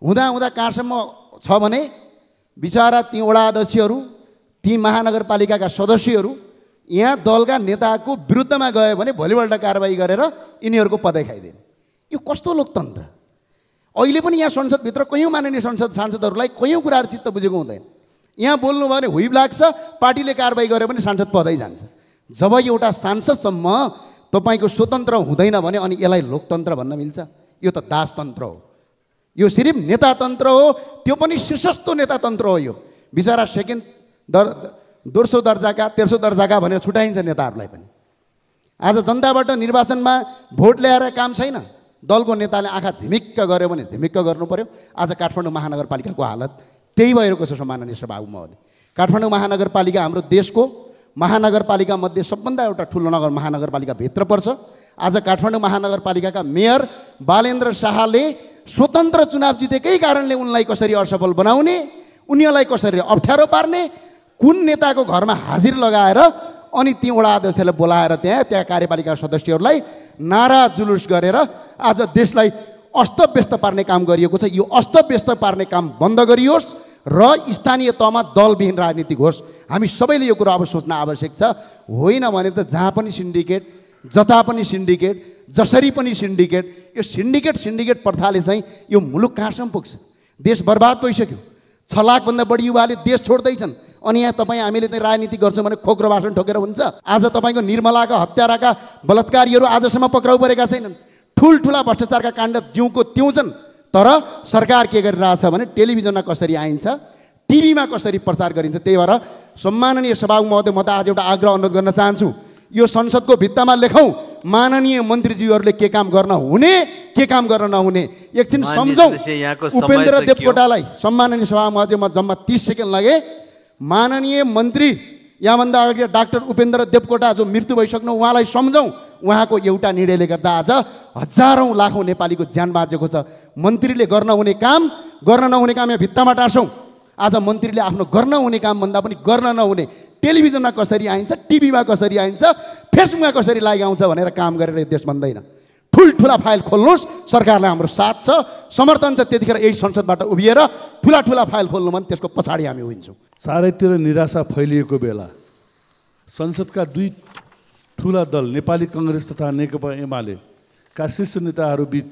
हुँदा कहाँसम्म छ भने बिचरा ती वडा अध्यक्षहरू, ती महानगरपालिकाका सदस्यहरू यहाँ दलका नेताको विरुद्धमा गयो भने भोलिपल्ट कारबाही गरेर यिनीहरूको पदै खाइदिने। यो कस्तो लोकतन्त्र? अहिले पनि यहाँ संसदभित्र कयौँ माननीय सांसदहरूलाई कयौँ कुराहरू चित्त बुझेको हुँदैन। यहाँ बोल्नुभयो भने हुइब लाग्छ, पार्टीले कारबाही गर्यो भने सांसद पदै जान्छ। जब एउटा सांसदसम्म तपाईँको स्वतन्त्र हुँदैन भने अनि यसलाई लोकतन्त्र भन्न मिल्छ? यो त दासतन्त्र हो, यो सिर्फ नेतातन्त्र हो, त्यो पनि शीर्षस्थ नेतातन्त्र हो। यो बिचरा सेकेन्ड दोस्रो दर्जाका, तेस्रो दर्जाका भनेर छुट्याइन्छ नेताहरूलाई पनि। आज जनताबाट निर्वाचनमा भोट ल्याएर काम छैन, दलको नेताले आँखा झिमिक्क गर्यो भने झिमिक्क गर्नु पर्यो। आज काठमाडौँ महानगरपालिकाको हालत त्यही भइरहेको छ सम्माननीय सभामुख महोदय। काठमाडौँ महानगरपालिका हाम्रो देशको महानगरपालिका मध्ये सबभन्दा एउटा ठुलो महानगरपालिका भित्र पर्छ। आज काठमाडौँ महानगरपालिकाका मेयर बालेन्द्र शाहले स्वतन्त्र चुनाव जितेकै कारणले उनलाई कसरी असफल बनाउने, उनीहरूलाई कसरी अप्ठ्यारो पार्ने, कुन नेताको घरमा हाजिर लगाएर अनि ती वडा अध्यक्षले बोलाएर त्यहाँ कार्यपालिका सदस्यहरूलाई नारा जुलुस गरेर आज देशलाई अस्तव्यस्त पार्ने काम गरिएको छ। यो अस्तव्यस्त पार्ने काम बन्द गरियोस् र स्थानीय तहमा दलविहीन राजनीति होस्। हामी सबैले यो कुरा अब सोच्न आवश्यक छ। होइन भने त जहाँ पनि सिन्डिकेट, जता पनि सिन्डिकेट, जसरी पनि सिन्डिकेट, यो सिन्डिकेट प्रथाले चाहिँ यो मुलुक कहाँसम्म पुग्छ? देश बर्बाद भइसक्यो। 6 लाखभन्दा बढी युवाले देश छोड्दैछन् अनि यहाँ तपाईँ हामीले चाहिँ राजनीति गर्छौँ भने खोक्रो भाषण ठोकेर हुन्छ? आज तपाईँको निर्मलाका हत्याराका बलात्कारीहरू आजसम्म पक्राउ परेका छैनन्। ठुल्ठुला भ्रष्टाचारका काण्ड जिउको त्यौँ छन्। तर सरकार के गरिरहेछ भने टेलिभिजनमा कसरी आइन्छ, टिभीमा कसरी प्रचार गरिन्छ। त्यही भएर सम्माननीय सभामुख महोदय, म त आज एउटा आग्रह अनुरोध गर्न चाहन्छु, यो संसदको भित्तामा लेखौँ माननीय मन्त्रीज्यूहरूले के काम गर्न हुने, के काम गर्न नहुने। एकछिन सम्झौँ उपेन्द्र देवकोटालाई। सम्माननीय सभामुख महोदय, म जम्मा 30 सेकेन्ड लागे। माननीय मन्त्री यहाँभन्दा अगाडि डाक्टर उपेन्द्र देवकोटा जो मृत्यु भइसक्नु, उहाँलाई सम्झौँ। उहाँको एउटा निर्णयले गर्दा आज हजारौँ लाखौँ नेपालीको ज्यान बाँचेको छ। मन्त्रीले गर्न हुने काम, गर्न नहुने काम यहाँ भित्तामा टाँसौँ। आज मन्त्रीले आफ्नो गर्न हुने काम भन्दा पनि गर्न नहुने, टेलिभिजनमा कसरी आइन्छ, टिभीमा कसरी आइन्छ, फेसबुकमा कसरी लाइक आउँछ भनेर काम गरेर देश बन्दैन। ठुल्ठुला फाइल खोल्नुहोस्, सरकारलाई हाम्रो साथ छ, समर्थन छ। त्यतिखेर यही संसदबाट उभिएर ठुला फाइल खोल्नु भने त्यसको पछाडि हामी उभिन्छौँ। चारैतिर निराशा फैलिएको बेला संसदका दुई ठुला दल नेपाली कांग्रेस तथा नेकपा एमालेका शीर्ष नेताहरू बीच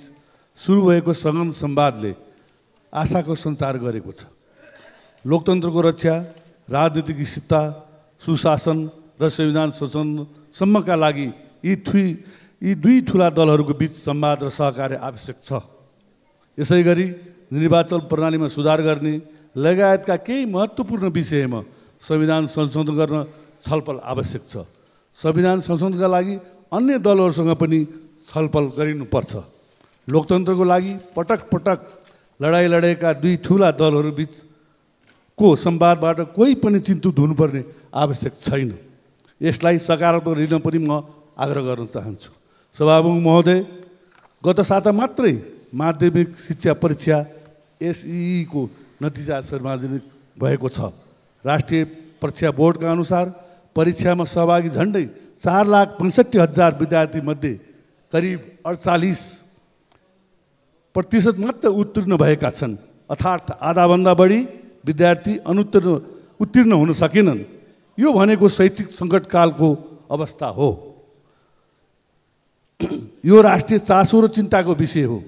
सुरु भएको सघन संवादले आशाको सञ्चार गरेको छ। लोकतन्त्रको रक्षा, राजनीतिक स्थिरता, सुशासन र संविधान संशोधनसम्मका लागि यी दुई ठुला दलहरूको बीच संवाद र सहकार्य आवश्यक छ। यसैगरी निर्वाचन प्रणालीमा सुधार गर्ने लगायतका केही महत्त्वपूर्ण विषयमा संविधान संशोधन गर्न छलफल आवश्यक छ। संविधान संशोधनका लागि अन्य दलहरूसँग पनि छलफल गरिनुपर्छ। लोकतन्त्रको लागि पटक पटक लडाइँ लडेका दुई ठुला दलहरू बीचको संवादबाट कोही पनि चिन्तित हुनुपर्ने आवश्यक छैन। यसलाई सकारात्मक लिन पनि म आग्रह गर्न चाहन्छु। सभामुख महोदय, गत साता मात्रै माध्यमिक शिक्षा परीक्षा SEE को नतिजा सार्वजनिक भएको छ। राष्ट्रिय परीक्षा बोर्डका अनुसार परीक्षामा सहभागी झन्डै 4,65,000 विद्यार्थी मध्ये करिब 48% मात्र उत्तीर्ण भएका छन्, अर्थात् आधाभन्दा बढी विद्यार्थी उत्तीर्ण हुन सकेनन्। यो भनेको शैक्षिक सङ्कटकालको अवस्था हो। यो राष्ट्रिय चासो र चिन्ताको विषय हो।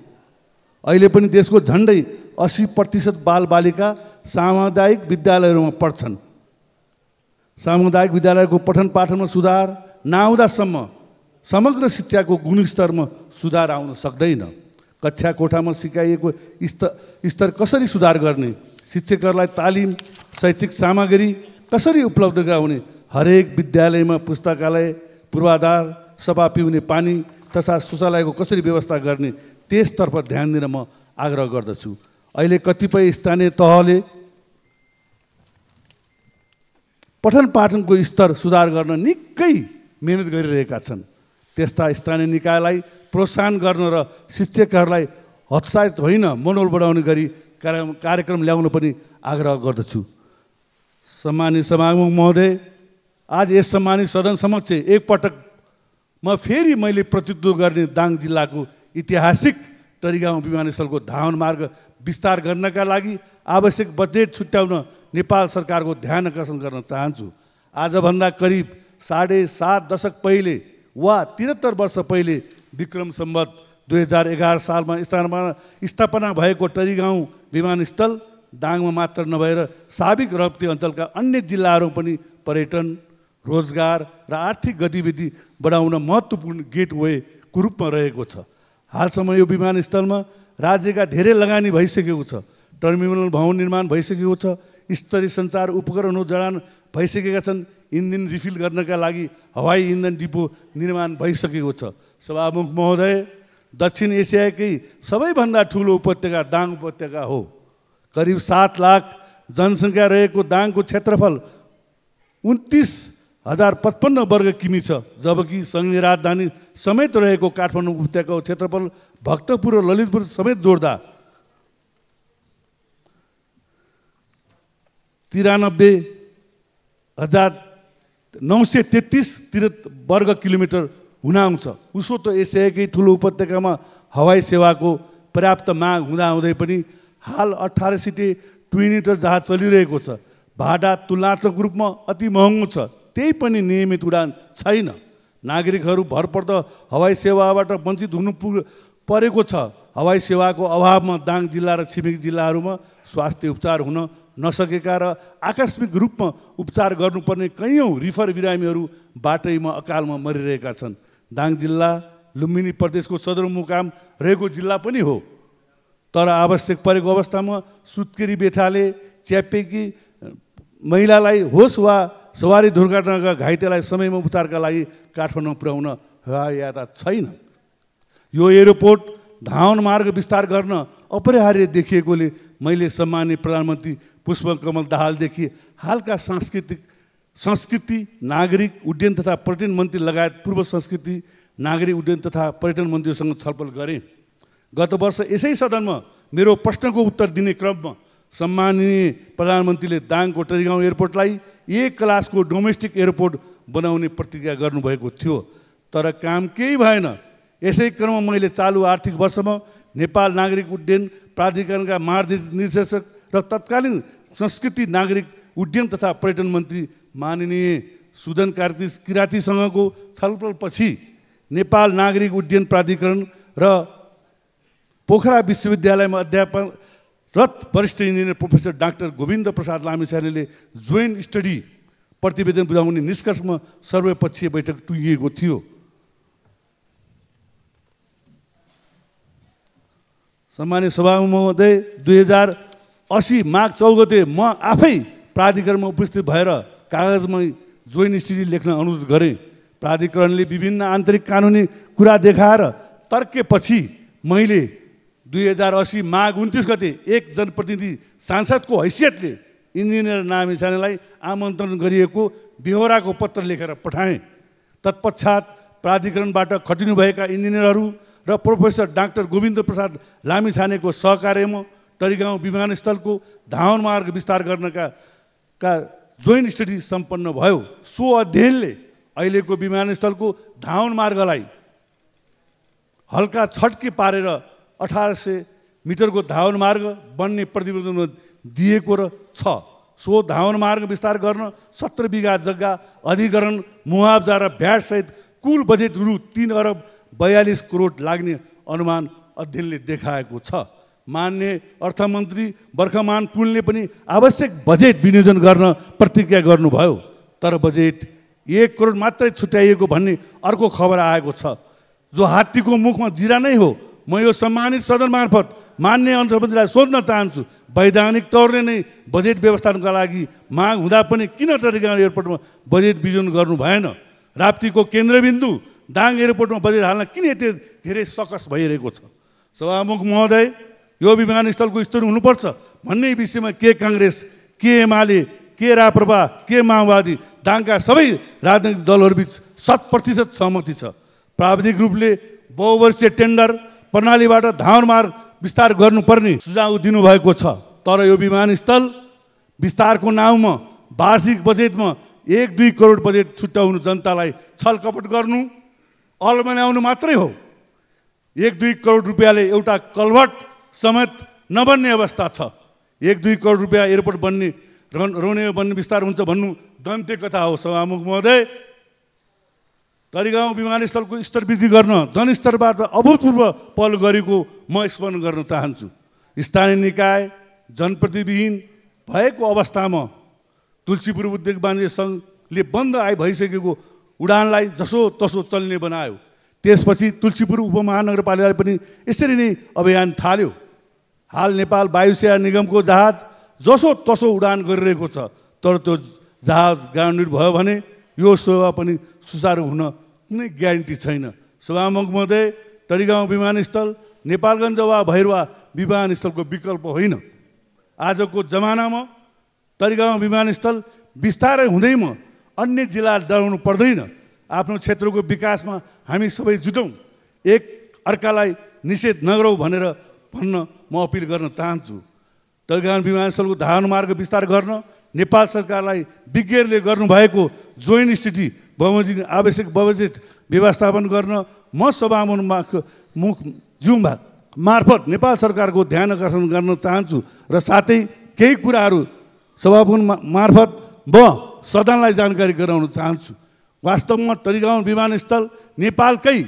अहिले पनि देशको झन्डै 80% बालबालिका सामुदायिक विद्यालयहरूमा पढ्छन्। सामुदायिक विद्यालयको पठन पाठनमा सुधार नआउँदासम्म समग्र शिक्षाको गुणस्तरमा सुधार आउन सक्दैन। कक्षा कोठामा सिकाइएको स्तर कसरी सुधार गर्ने, शिक्षकहरूलाई तालिम, शैक्षिक सामग्री कसरी उपलब्ध गराउने, हरेक विद्यालयमा पुस्तकालय, पूर्वाधार, सफा पिउने पानी तथा शौचालयको कसरी व्यवस्था गर्ने, त्यसतर्फ ध्यान दिन म आग्रह गर्दछु। अहिले कतिपय स्थानीय तहले पठन पाठनको स्तर सुधार गर्न निकै मेहनत गरिरहेका छन्। त्यस्ता स्थानीय निकायलाई प्रोत्साहन गर्न र शिक्षकहरूलाई हतोत्साहित होइन, मनोबल बढाउने गरी कार्यक्रम ल्याउन पनि आग्रह गर्दछु। सम्मानित सभामुख महोदय, आज यस सम्मानित सदन समक्ष एकपटक फेरि मैले प्रतिनिधित्व गर्ने दाङ जिल्लाको ऐतिहासिक टरीगाउँ विमानस्थलको धावन मार्ग विस्तार गर्नका लागि आवश्यक बजेट छुट्याउन नेपाल सरकारको ध्यान आकर्षण गर्न चाहन्छु। आजभन्दा करिब 7.5 दशक पहिले वा 73 वर्ष पहिले विक्रम सम्वत 2011 सालमा स्थापना भएको टरीगाउँ विमानस्थल दाङमा मात्र नभएर साबिक रप्ती अञ्चलका अन्य जिल्लाहरू पनि पर्यटन, रोजगार र आर्थिक गतिविधि बढाउन महत्त्वपूर्ण गेटवेको रूपमा रहेको छ। हालसम्म यो विमानस्थलमा राज्यका धेरै लगानी भइसकेको छ। टर्मिनल भवन निर्माण भइसकेको छ। स्तरीय सञ्चार उपकरणहरू जडान भइसकेका छन्। इन्जिन रिफिल गर्नका लागि हवाई इन्धन डिपो निर्माण भइसकेको छ। सभामुख महोदय, दक्षिण एसियाकै सबैभन्दा ठुलो उपत्यका दाङ उपत्यका हो। करिब 7 लाख जनसङ्ख्या रहेको दाङको क्षेत्रफल 29,055 वर्ग किमी छ, जबकि सङ्घीय राजधानी समेत रहेको काठमाडौँ उपत्यकाको क्षेत्रफल भक्तपुर र ललितपुर समेत जोड्दा 93,933 वर्ग किलोमिटर हुन आउँछ। उसो त एसियाकै ठुलो उपत्यकामा हवाई सेवाको पर्याप्त माग हुँदाहुँदै पनि हाल 18 सिटे ट्विनिटर जहाज चलिरहेको छ। भाडा तुलनात्मक रूपमा अति महँगो छ, त्यही पनि नियमित उडान छैन। नागरिकहरू भरपर्दो हवाई सेवाबाट वञ्चित हुनु परेको छ। हवाई सेवाको अभावमा दाङ जिल्ला र छिमेकी जिल्लाहरूमा स्वास्थ्य उपचार हुन नसकेका र आकस्मिक रूपमा उपचार गर्नुपर्ने कैयौँ रिफर बिरामीहरू बाटैमा अकालमा मरिरहेका छन्। दाङ जिल्ला लुम्बिनी प्रदेशको सदरमुकाम रहेको जिल्ला पनि हो, तर आवश्यक परेको अवस्थामा सुत्केरी बेथाले च्यापेकी महिलालाई होस् वा सवारी दुर्घटनाका घाइतेलाई समयमा उपचारका लागि काठमाडौँ पुर्याउन हवाई यातायात छैन। यो एयरपोर्ट धावन मार्ग विस्तार गर्न अपरिहार्य देखिएकोले मैले सम्माननीय प्रधानमन्त्री पुष्पकमल दाहालदेखि हालका संस्कृति, नागरिक उड्डयन तथा पर्यटन मन्त्री लगायत पूर्व संस्कृति, नागरिक उड्डयन तथा पर्यटन मन्त्रीसँग छलफल गरेँ। गत वर्ष यसै सदनमा मेरो प्रश्नको उत्तर दिने क्रममा सम्माननीय प्रधानमन्त्रीले दाङको टरीगाउँ एयरपोर्टलाई एक क्लासको डोमेस्टिक एयरपोर्ट बनाउने प्रतिज्ञा गर्नुभएको थियो, तर काम केही भएन। यसै क्रममा मैले चालु आर्थिक वर्षमा नेपाल नागरिक उड्डयन प्राधिकरणका महानिर्देशक र तत्कालीन संस्कृति, नागरिक उड्डयन तथा पर्यटन मन्त्री माननीय सुदन किरातीसँगको छलफलपछि नेपाल नागरिक उड्डयन प्राधिकरण र पोखरा विश्वविद्यालयमा अध्यापनरत वरिष्ठ engineer professor doctor Govind Prasad लामिछानेले जोइन्ट स्टडी प्रतिवेदन बुझाउने निष्कर्षमा सर्वपक्षीय बैठक टुङ्गिएको थियो। सम्मानित सभामुख महोदय, 2080 माघ 14 गते म आफै प्राधिकरणमा उपस्थित भएर कागजमै जोइन्ट स्टडी लेख्न अनुरोध गरेँ। प्राधिकरणले विभिन्न आन्तरिक कानुनी कुरा देखाएर तर्केपछि मैले 2080 माघ 29 गते एक जनप्रतिनिधि सांसदको हैसियतले इन्जिनियर लामिछानेलाई आमन्त्रण गरिएको बेहोराको पत्र लेखेर पठाएँ। तत्पश्चात प्राधिकरणबाट खटिनुभएका इन्जिनियरहरू र प्रोफेसर डाक्टर गोविन्द प्रसाद लामिछानेको सहकार्यमा तरिगाउँ विमानस्थलको धावन मार्ग विस्तार गर्नका जोइन्ट स्टडी सम्पन्न भयो। सो अध्ययनले अहिलेको विमानस्थलको धावन मार्गलाई हल्का छड्के पारेर 1800 मिटरको धावन मार्ग बन्ने प्रतिवेदनमा दिएको र छ। सो धावन मार्ग विस्तार गर्न 17 बिघा जग्गा अधिग्रहण मुआवजा र भ्याट सहित कुल बजेट रु 3 अरब 42 करोड लाग्ने अनुमान अध्ययनले देखाएको छ। मान्य अर्थमन्त्री बर्खमान पुनले पनि आवश्यक बजेट विनियोजन गर्न प्रतिज्ञा गर्नुभयो, तर बजेट 1 करोड मात्रै छुट्याइएको भन्ने अर्को खबर आएको छ, जो हात्तीको मुखमा जिरा नै हो। म यो सम्मानित सदन मार्फत मान्य अर्थमन्त्रीलाई सोध्न चाहन्छु, वैधानिक तौरले नै बजेट व्यवस्थापनका लागि माग हुँदा पनि किन तरिगाउँ एयरपोर्टमा बजेट विनियोजन गर्नु भएन? राप्तीको केन्द्रबिन्दु दाङ एयरपोर्टमा बजेट हाल्न किन यति धेरै सकस भइरहेको छ? सभामुख महोदय, यो विमानस्थलको स्तर हुनुपर्छ भन्ने विषयमा के काङ्ग्रेस, के एमाले, के राप्रपा, के माओवादी, दाङका सबै राजनैतिक दलहरूबीच 100% सहमति छ। प्राविधिक रूपले बहुवर्षीय टेन्डर प्रणालीबाट धावन मार्ग विस्तार गर्नुपर्ने सुझाव दिनुभएको छ, तर यो विमानस्थल विस्तारको नाउँमा वार्षिक बजेटमा 1-2 करोड बजेट छुट्याउनु जनतालाई छलकपट गर्नु, अल्मल्याउनु मात्रै हो। 1-2 करोड रुपियाँले एउटा कलभट समेत नबन्ने अवस्था छ। 1-2 करोड रुपियाँ एयरपोर्ट बन्ने रोने बन्ने विस्तार हुन्छ भन्नु दन्त्य कथा हो। सभामुख महोदय, तरिगाउँ विमानस्थलको स्तर वृद्धि गर्न जनस्तरबाट अभूतपूर्व पहल गरेको म स्मरण गर्न चाहन्छु। स्थानीय निकाय जनप्रतिनिधिविहीन भएको अवस्थामा तुलसीपुर उद्योग वाणिज्य सङ्घले बन्द भइसकेको उडानलाई जसो तसो चल्ने बनायो। त्यसपछि तुलसीपुर उपमहानगरपालिकाले पनि यसरी नै अभियान थाल्यो। हाल नेपाल वायुसेना निगमको जहाज जसो तसो उडान गरिरहेको छ, तर त्यो जहाज ग्राउन्डेड भयो भने यो सेवा पनि सुचारू हुन कुनै ग्यारेन्टी छैन। सभामुख महोदय, तरिगाउँ विमानस्थल नेपालगञ्ज वा भैरवा विमानस्थलको विकल्प होइन। आजको जमानामा तरिगाउँ विमानस्थल विस्तारै हुँदैमा अन्य जिल्ला डराउनु पर्दैन। आफ्नो क्षेत्रको विकासमा हामी सबै जुटौँ, एक अर्कालाई निषेध नगरौँ भनेर भन्न म अपिल गर्न चाहन्छु। तरिगाउँ विमानस्थलको धावन मार्ग विस्तार गर्न नेपाल सरकारलाई विज्ञहरूले गर्नुभएको जोइन्ट स्टडी बमोजिम आवश्यक बजेट व्यवस्थापन गर्न म सभामुख मार्फत नेपाल सरकारको ध्यान आकर्षण गर्न चाहन्छु र साथै केही कुराहरू सभामुख मार्फत म सदनलाई जानकारी गराउन चाहन्छु। वास्तवमा तरिगाउँ विमानस्थल नेपालकै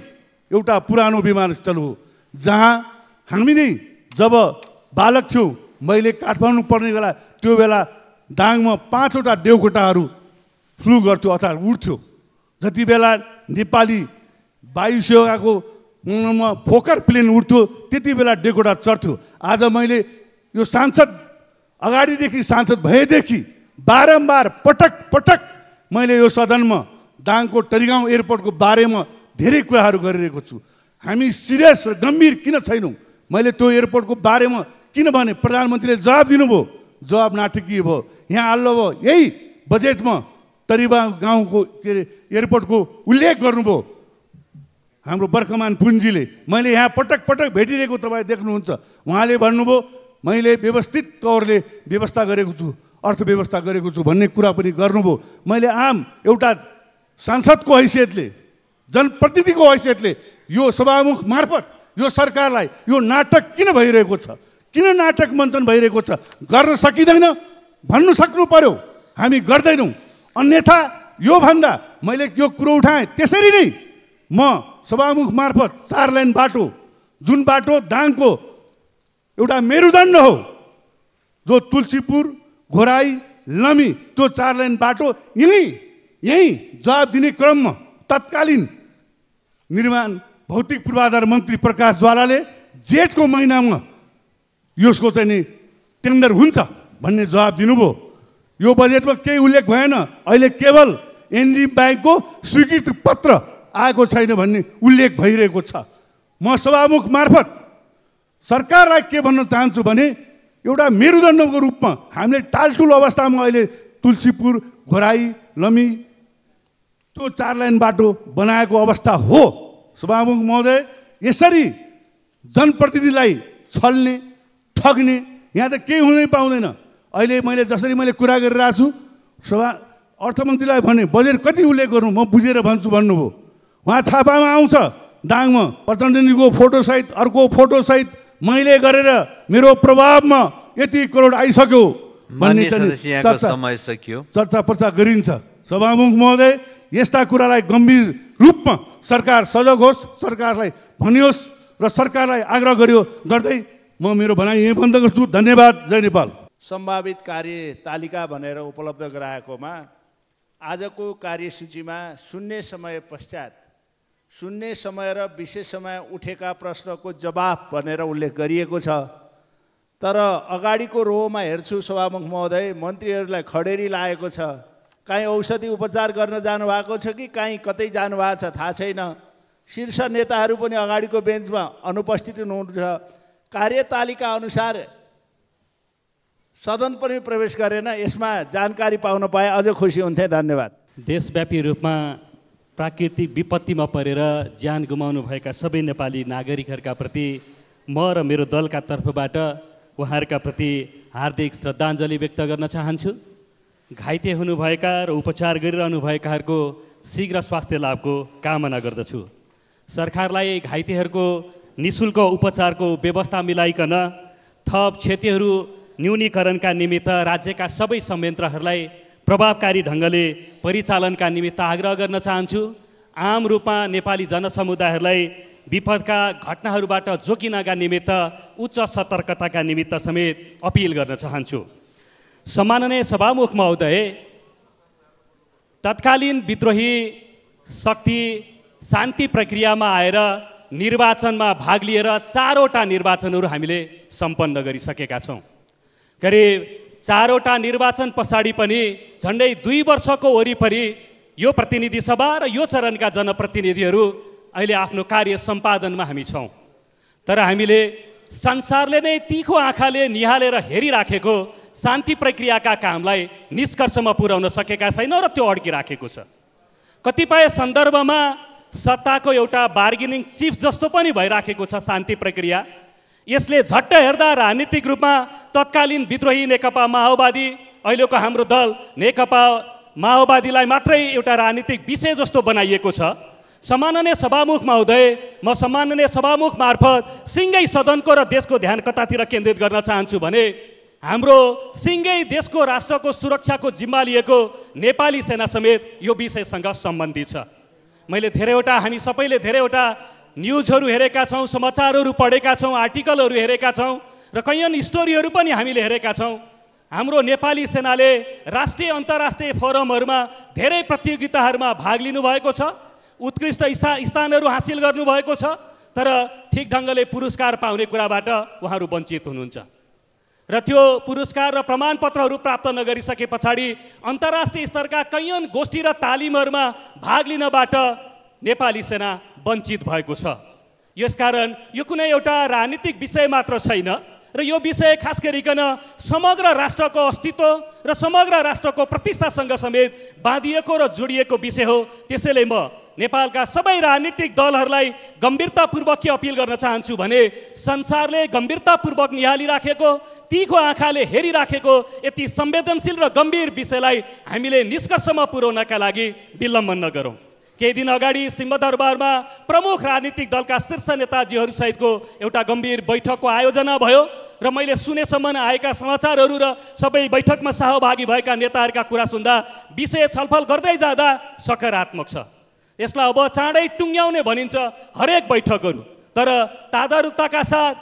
एउटा पुरानो विमानस्थल हो, जहाँ हामी नै जब बालक थियौँ, मैले काठमाडौँ पढ्ने बेला त्यो बेला दाङमा 5वटा देवकोटाहरू फ्लु गर्थ्यो अथवा उड्थ्यो। जति बेला नेपाली वायुसेवाको फोकर प्लेन उड्थ्यो त्यति बेला देवकोटा चढ्थ्यो। आज मैले यो सांसद अगाडिदेखि सांसद भएदेखि बारम्बार पटक मैले यो सदनमा दाङको तरिगाउँ एयरपोर्टको बारेमा धेरै कुराहरू गरिरहेको छु। हामी सिरियस र गम्भीर किन छैनौँ? मैले त्यो एयरपोर्टको बारेमा किन भने प्रधानमन्त्रीले जवाब दिनुभयो, जवाब नाटकीय भयो। यहाँ हल्लो भयो, यही बजेटमा तरिगाउँको के अरे एयरपोर्टको उल्लेख गर्नुभयो हाम्रो वर्खमान पुन्जीले। मैले यहाँ पटक भेटिरहेको तपाईँ देख्नुहुन्छ। उहाँले भन्नुभयो मैले व्यवस्थित तौरले व्यवस्था गरेको छु, अर्थव्यवस्था गरेको छु भन्ने कुरा पनि गर्नुभयो। मैले आम एउटा सांसदको हैसियतले, जनप्रतिनिधिको हैसियतले यो सभामुख मार्फत यो सरकारलाई यो नाटक किन भइरहेको छ, किन नाटक मञ्चन भइरहेको छ गर्न सकिँदैन भन्नु सक्नु पर्यो। हामी गर्दैनौँ। अन्यथा योभन्दा मैले यो कुरो उठाएँ त्यसरी नै म सभामुख मार्फत 4 लेन बाटो, जुन बाटो दाङको एउटा मेरुदण्ड हो, जो तुलसीपुर, घोराई, लमी, त्यो 4 लेन बाटो यही जवाब दिने क्रममा तत्कालीन निर्माण भौतिक पूर्वाधार मन्त्री प्रकाश ज्वालाले जेठको महिनामा यसको चाहिँ नि टेन्डर हुन्छ भन्ने जवाब दिनुभयो। यो बजेटमा केही उल्लेख भएन। अहिले केवल एनजिम ब्याङ्कको स्वीकृति पत्र आएको छैन भन्ने उल्लेख भइरहेको छ। म सभामुख मार्फत सरकारलाई के भन्न चाहन्छु भने एउटा मेरुदण्डको रूपमा हामीले टालटुल अवस्थामा अहिले तुलसीपुर, घोराई, लमी त्यो 4 लेन बाटो बनाएको अवस्था हो। सभामुख महोदय, यसरी जनप्रतिनिधिलाई छल्ने, ठग्ने यहाँ त केही हुनै पाउँदैन। अहिले जसरी मैले कुरा गरिरहेको छु, अर्थमन्त्रीलाई भने बजेट कति उल्लेख गर्नु, म बुझेर भन्छु भन्नुभयो। उहाँ छापामा आउँछ दाङमा प्रचण्डजीको फोटोसहित, अर्को फोटोसहित मैले गरेर मेरो प्रभावमा यति करोड आइसक्यो भन्ने चर्चा प्रचार गरिन्छ। सभामुख महोदय, यस्ता कुरालाई गम्भीर रूपमा सरकार सजग होस्, सरकारलाई भनियोस् र सरकारलाई आग्रह गर्दै म मेरो भनाइ यही बन्द गर्छु। धन्यवाद। जय नेपाल। सम्भावित कार्य तालिका भनेर उपलब्ध गराएकोमा आजको कार्यसूचीमा शून्य समय पश्चात शून्य समय र विशेष समय उठेका प्रश्नको जवाफ भनेर उल्लेख गरिएको छ। तर अगाडिको रोमा हेर्छु सभामुख महोदय, मन्त्रीहरूलाई खडेरी लागेको छ। काहीँ औषधि उपचार गर्न जानुभएको छ कि काहीँ कतै जानुभएको छ थाहा छैन। शीर्ष नेताहरू पनि अगाडिको बेन्चमा अनुपस्थित हुनुहुन्छ। कार्यतालिका अनुसार सदन पनि प्रवेश गरेन। यसमा जानकारी पाउन पाए अझ खुसी हुन्थे। धन्यवाद। देशव्यापी रूपमा प्राकृतिक विपत्तिमा परेर ज्यान गुमाउनुभएका सबै नेपाली नागरिकहरूका प्रति म र मेरो दलका तर्फबाट उहाँहरूका प्रति हार्दिक श्रद्धाञ्जली व्यक्त गर्न चाहन्छु। घाइते हुनुभएका र उपचार गरिरहनुभएकाहरूको शीघ्र स्वास्थ्य लाभको कामना गर्दछु। सरकारलाई घाइतेहरूको निःशुल्क उपचारको व्यवस्था मिलाइकन थप क्षतिहरू न्यूनीकरणका निमित्त राज्यका सबै संयन्त्रहरूलाई प्रभावकारी ढङ्गले परिचालनका निमित्त आग्रह गर्न चाहन्छु। आम रूपमा नेपाली जनसमुदायहरूलाई विपदका घटनाहरूबाट जोगिनका निमित्त उच्च सतर्कताका निमित्त समेत अपिल गर्न चाहन्छु। सम्माननीय सभामुख महोदय, तत्कालीन विद्रोही शक्ति शान्ति प्रक्रियामा आएर निर्वाचनमा भाग लिएर 4वटा निर्वाचनहरू हामीले सम्पन्न गरिसकेका छौँ। करिब 4वटा निर्वाचन पछाडि पनि झन्डै 2 वर्षको वरिपरि यो प्रतिनिधि सभा र यो चरणका जनप्रतिनिधिहरू अहिले आफ्नो कार्य सम्पादनमा हामी छौँ। तर हामीले संसारले नै तीखो आँखाले निहालेर हेरिराखेको शान्ति प्रक्रियाका कामलाई निष्कर्षमा पुर्याउन सकेका छैनौँ र त्यो अड्किराखेको छ। कतिपय सन्दर्भमा सत्ताको एउटा बार्गेनिङ चिफ जस्तो पनि भइराखेको छ शान्ति प्रक्रिया। यसले झट्ट हेर्दा राजनीतिक रूपमा तत्कालीन विद्रोही नेकपा माओवादी, अहिलेको हाम्रो दल नेकपा माओवादीलाई मात्रै एउटा राजनीतिक विषय जस्तो बनाइएको छ। सम्माननीय सभामुख महोदय, म सम्माननीय सभामुख मार्फत सिङ्गै सदनको र देशको ध्यान कतातिर केन्द्रित गर्न चाहन्छु भने हाम्रो सिङ्गै देशको राष्ट्रको सुरक्षाको जिम्मा लिएको नेपाली सेना समेत यो विषयसँग सम्बन्धित छ। मैले हामी सबैले धेरैवटा न्युजहरू हेरेका छौँ, समाचारहरू पढेका छौँ, आर्टिकलहरू हेरेका छौँ र कैयन स्टोरीहरू पनि हामीले हेरेका छौँ। हाम्रो नेपाली सेनाले राष्ट्रिय अन्तर्राष्ट्रिय फोरमहरूमा धेरै प्रतियोगिताहरूमा भाग लिनुभएको छ, उत्कृष्ट स्थानहरू हासिल गर्नुभएको छ। तर ठिक ढङ्गले पुरस्कार पाउने कुराबाट उहाँहरू वञ्चित हुनुहुन्छ र त्यो पुरस्कार र प्रमाणपत्रहरू प्राप्त नगरिसके पछाडि अन्तर्राष्ट्रिय स्तरका कैयन गोष्ठी र तालिमहरूमा भाग लिनबाट नेपाली सेना वञ्चित भएको छ। यसकारण यो कुनै एउटा राजनीतिक विषय मात्र छैन र यो विषय खास गरिकन समग्र राष्ट्रको अस्तित्व र समग्र राष्ट्रको प्रतिष्ठासँग समेत बाँधिएको र जोडिएको विषय हो। त्यसैले म नेपालका सबै राजनीतिक दलहरूलाई गम्भीरतापूर्वक के अपिल गर्न चाहन्छु भने संसारले गम्भीरतापूर्वक निहालिराखेको, तीखो आँखाले हेरिराखेको यति संवेदनशील र गम्भीर विषयलाई हामीले निष्कर्षमा पुर्याउनका लागि विलम्ब नगरौँ। केही दिन अगाडि सिंहदरबारमा प्रमुख राजनीतिक दलका शीर्ष नेताजीहरू सहितको एउटा गम्भीर बैठकको आयोजना भयो र मैले सुनेसम्म आएका समाचारहरू र सबै बैठकमा सहभागी भएका नेताहरूका कुरा सुन्दा विषय छलफल गर्दै जाँदा सकारात्मक छ। यसलाई अब चाँडै टुङ्ग्याउने भनिन्छ हरेक बैठकहरू, तर तादारुकताका साथ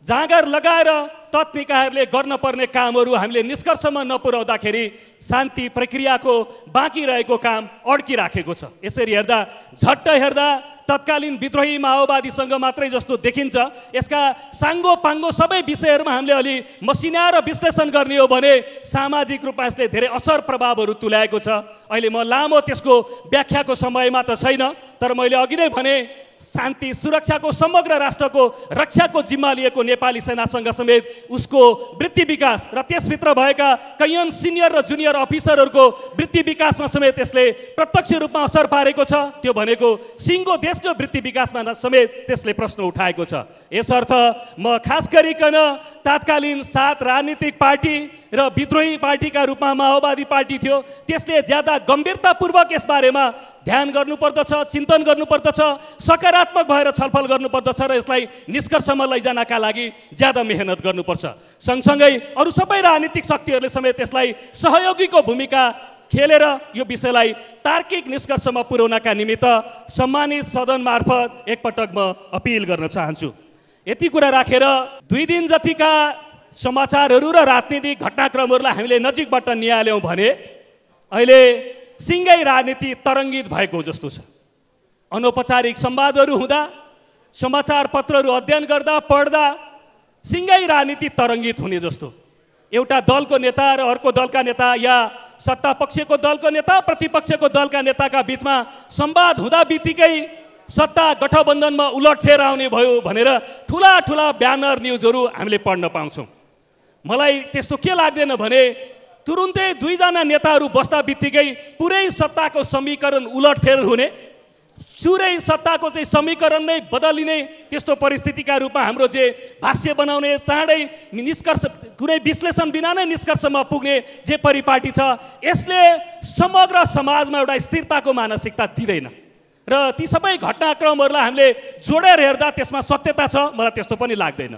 जाँगर लगाएर तत्निकायहरूले गर्न पर्ने कामहरू हामीले निष्कर्षमा नपुर्याउँदाखेरि शान्ति प्रक्रियाको बाँकी रहेको काम अड्किराखेको छ। यसरी हेर्दा झट्ट हेर्दा तत्कालीन विद्रोही माओवादीसँग मात्रै जस्तो देखिन्छ। यसका साङ्गो पाङ्गो सबै विषयहरूमा हामीले अलि मसिनाएर विश्लेषण गर्ने हो भने सामाजिक रूपमा यसले धेरै असर प्रभावहरू तुल्याएको छ। अहिले म लामो त्यसको व्याख्याको समयमा त छैन, तर मैले अघि नै भने शान्ति सुरक्षाको समग्र राष्ट्रको रक्षाको जिम्मा लिएको नेपाली सेनासँग समेत उसको वृत्ति विकास र त्यसभित्र भएका कैयन सिनियर र जुनियर अफिसरहरूको वृत्ति विकासमा समेत यसले प्रत्यक्ष रूपमा असर पारेको छ। त्यो भनेको सिङ्गो देशको वृत्ति विकासमा समेत त्यसले प्रश्न उठाएको छ। यसर्थ म खास गरिकन तात्कालीन 7 राजनीतिक पार्टी र विद्रोही पार्टीका रूपमा माओवादी पार्टी थियो, त्यसले ज्यादा गम्भीरतापूर्वक यसबारेमा ध्यान गर्नुपर्दछ, चिन्तन गर्नुपर्दछ, सकारात्मक भएर छलफल गर्नुपर्दछ र यसलाई निष्कर्षमा लैजानका लागि ज्यादा मेहनत गर्नुपर्छ। सँगसँगै अरू सबै राजनीतिक शक्तिहरूले समेत यसलाई सहयोगीको भूमिका खेलेर यो विषयलाई तार्किक निष्कर्षमा पुर्याउनका निमित्त सम्मानित सदन मार्फत एकपटक म अपिल गर्न चाहन्छु। यति कुरा राखेर 2 दिन जतिका समाचारहरू र राजनीतिक घटनाक्रमहरूलाई हामीले नजिकबाट निहाल्यौँ भने अहिले सिङ्गै राजनीति तरङ्गित भएको जस्तो छ। अनौपचारिक संवादहरू हुँदा, समाचार पत्रहरू अध्ययन गर्दा पढ्दा सिङ्गै राजनीति तरङ्गित हुने जस्तो। एउटा दलको नेता र अर्को दलका नेता या सत्ता पक्षको दलको नेता प्रतिपक्षको दलका नेताका बीचमा संवाद हुँदा बित्तिकै सत्ता गठबन्धनमा उलटफेर आउने भयो भनेर ठुला ठुला ब्यानर न्युजहरू हामीले पढ्न पाउँछौँ। मलाई त्यस्तो के लाग्दैन भने तुरुन्तै 2 जना नेताहरू बस्दा बित्तिकै पुरै सत्ताको समीकरण उलटफेर हुने, सुरै सत्ताको चाहिँ समीकरण नै बदलिने त्यस्तो परिस्थितिका रूपमा हाम्रो जे भाष्य बनाउने चाँडै निष्कर्ष कुनै विश्लेषण बिना नै निष्कर्षमा पुग्ने जे परिपाटी छ, यसले समग्र समाजमा एउटा स्थिरताको मानसिकता दिँदैन र ती सबै घटनाक्रमहरूलाई हामीले जोडेर हेर्दा त्यसमा सत्यता छ, मलाई त्यस्तो पनि लाग्दैन।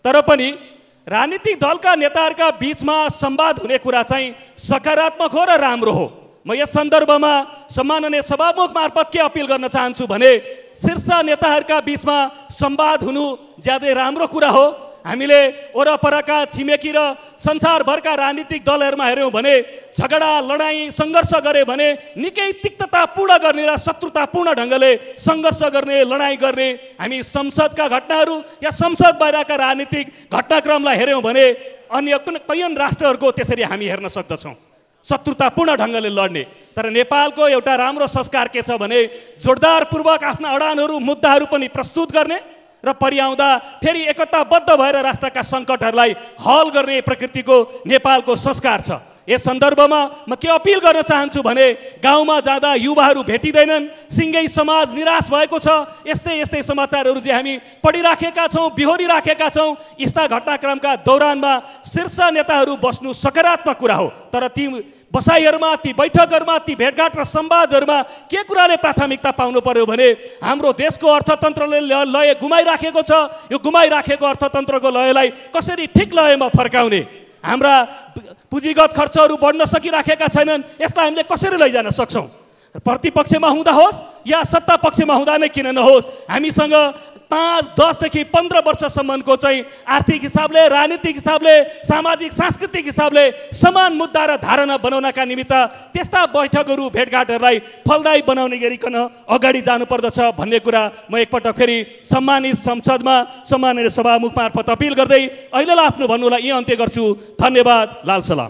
तर पनि राजनीतिक दलका नेताहरूका बीचमा संवाद हुने कुरा चाहिँ सकारात्मक हो र राम्रो हो। म यस सन्दर्भमा सम्माननीय सभामुख मार्फत के अपिल गर्न चाहन्छु भने शीर्ष नेताहरूका बीचमा संवाद हुनु ज्यादै राम्रो कुरा हो। हामीले वरपरका छिमेकी र संसारभरका राजनीतिक दलहरूमा हेऱ्यौँ भने झगडा लडाइँ सङ्घर्ष गरे भने निकै तिक्ततापूर्ण गर्ने र शत्रुतापूर्ण ढङ्गले सङ्घर्ष गर्ने, लडाइँ गर्ने हामी संसदका घटनाहरू या संसद बाहिरका राजनीतिक घटनाक्रमलाई हेऱ्यौँ भने अन्य कैयन राष्ट्रहरूको त्यसरी हामी हेर्न सक्दछौँ, शत्रुतापूर्ण ढङ्गले लड्ने। तर नेपालको एउटा राम्रो संस्कार के छ भने जोरदारपूर्वक आफ्ना अडानहरू मुद्दाहरू पनि प्रस्तुत गर्ने र परिआउँदा फेरि एकताबद्ध भएर राष्ट्रका सङ्कटहरूलाई हल गर्ने प्रकृतिको नेपालको संस्कार छ। यस सन्दर्भमा म के अपिल गर्न चाहन्छु भने गाउँमा जाँदा युवाहरू भेटिँदैनन्, सिङ्गै समाज निराश भएको छ। यस्तै यस्तै समाचारहरू जे हामी पढिराखेका छौँ, बिहोरिराखेका छौँ, यस्ता घटनाक्रमका दौरानमा शीर्ष नेताहरू बस्नु सकारात्मक कुरा हो। तर ती बसाइहरूमा, ती बैठकहरूमा, ती भेटघाट र संवादहरूमा के कुराले प्राथमिकता पाउनु पर्यो भने हाम्रो देशको अर्थतन्त्रले लय गुमाइराखेको छ, यो गुमाइराखेको अर्थतन्त्रको लयलाई कसरी ठिक लयमा फर्काउने, हाम्रा पुँजीगत खर्चहरू बढ्न सकिराखेका छैनन्, यसलाई हामीले कसरी लैजान सक्छौँ। प्रतिपक्षमा हुँदा होस् या सत्ता पक्षमा हुँदा नै किन नहोस्, हामीसँग 5, 10 देखि 15 वर्षसम्मको चाहिँ आर्थिक हिसाबले, राजनीतिक हिसाबले, सामाजिक सांस्कृतिक हिसाबले समान मुद्दा र धारणा बनाउनका निमित्त त्यस्ता बैठकहरू भेटघाटहरूलाई फलदायी बनाउने गरिकन अगाडि जानुपर्दछ भन्ने कुरा म एकपटक फेरि सम्मानित संसदमा सम्माननीय सभामुख मार्फत अपिल गर्दै अहिलेलाई आफ्नो भन्नुलाई यही अन्त्य गर्छु। धन्यवाद। लाल सलाम।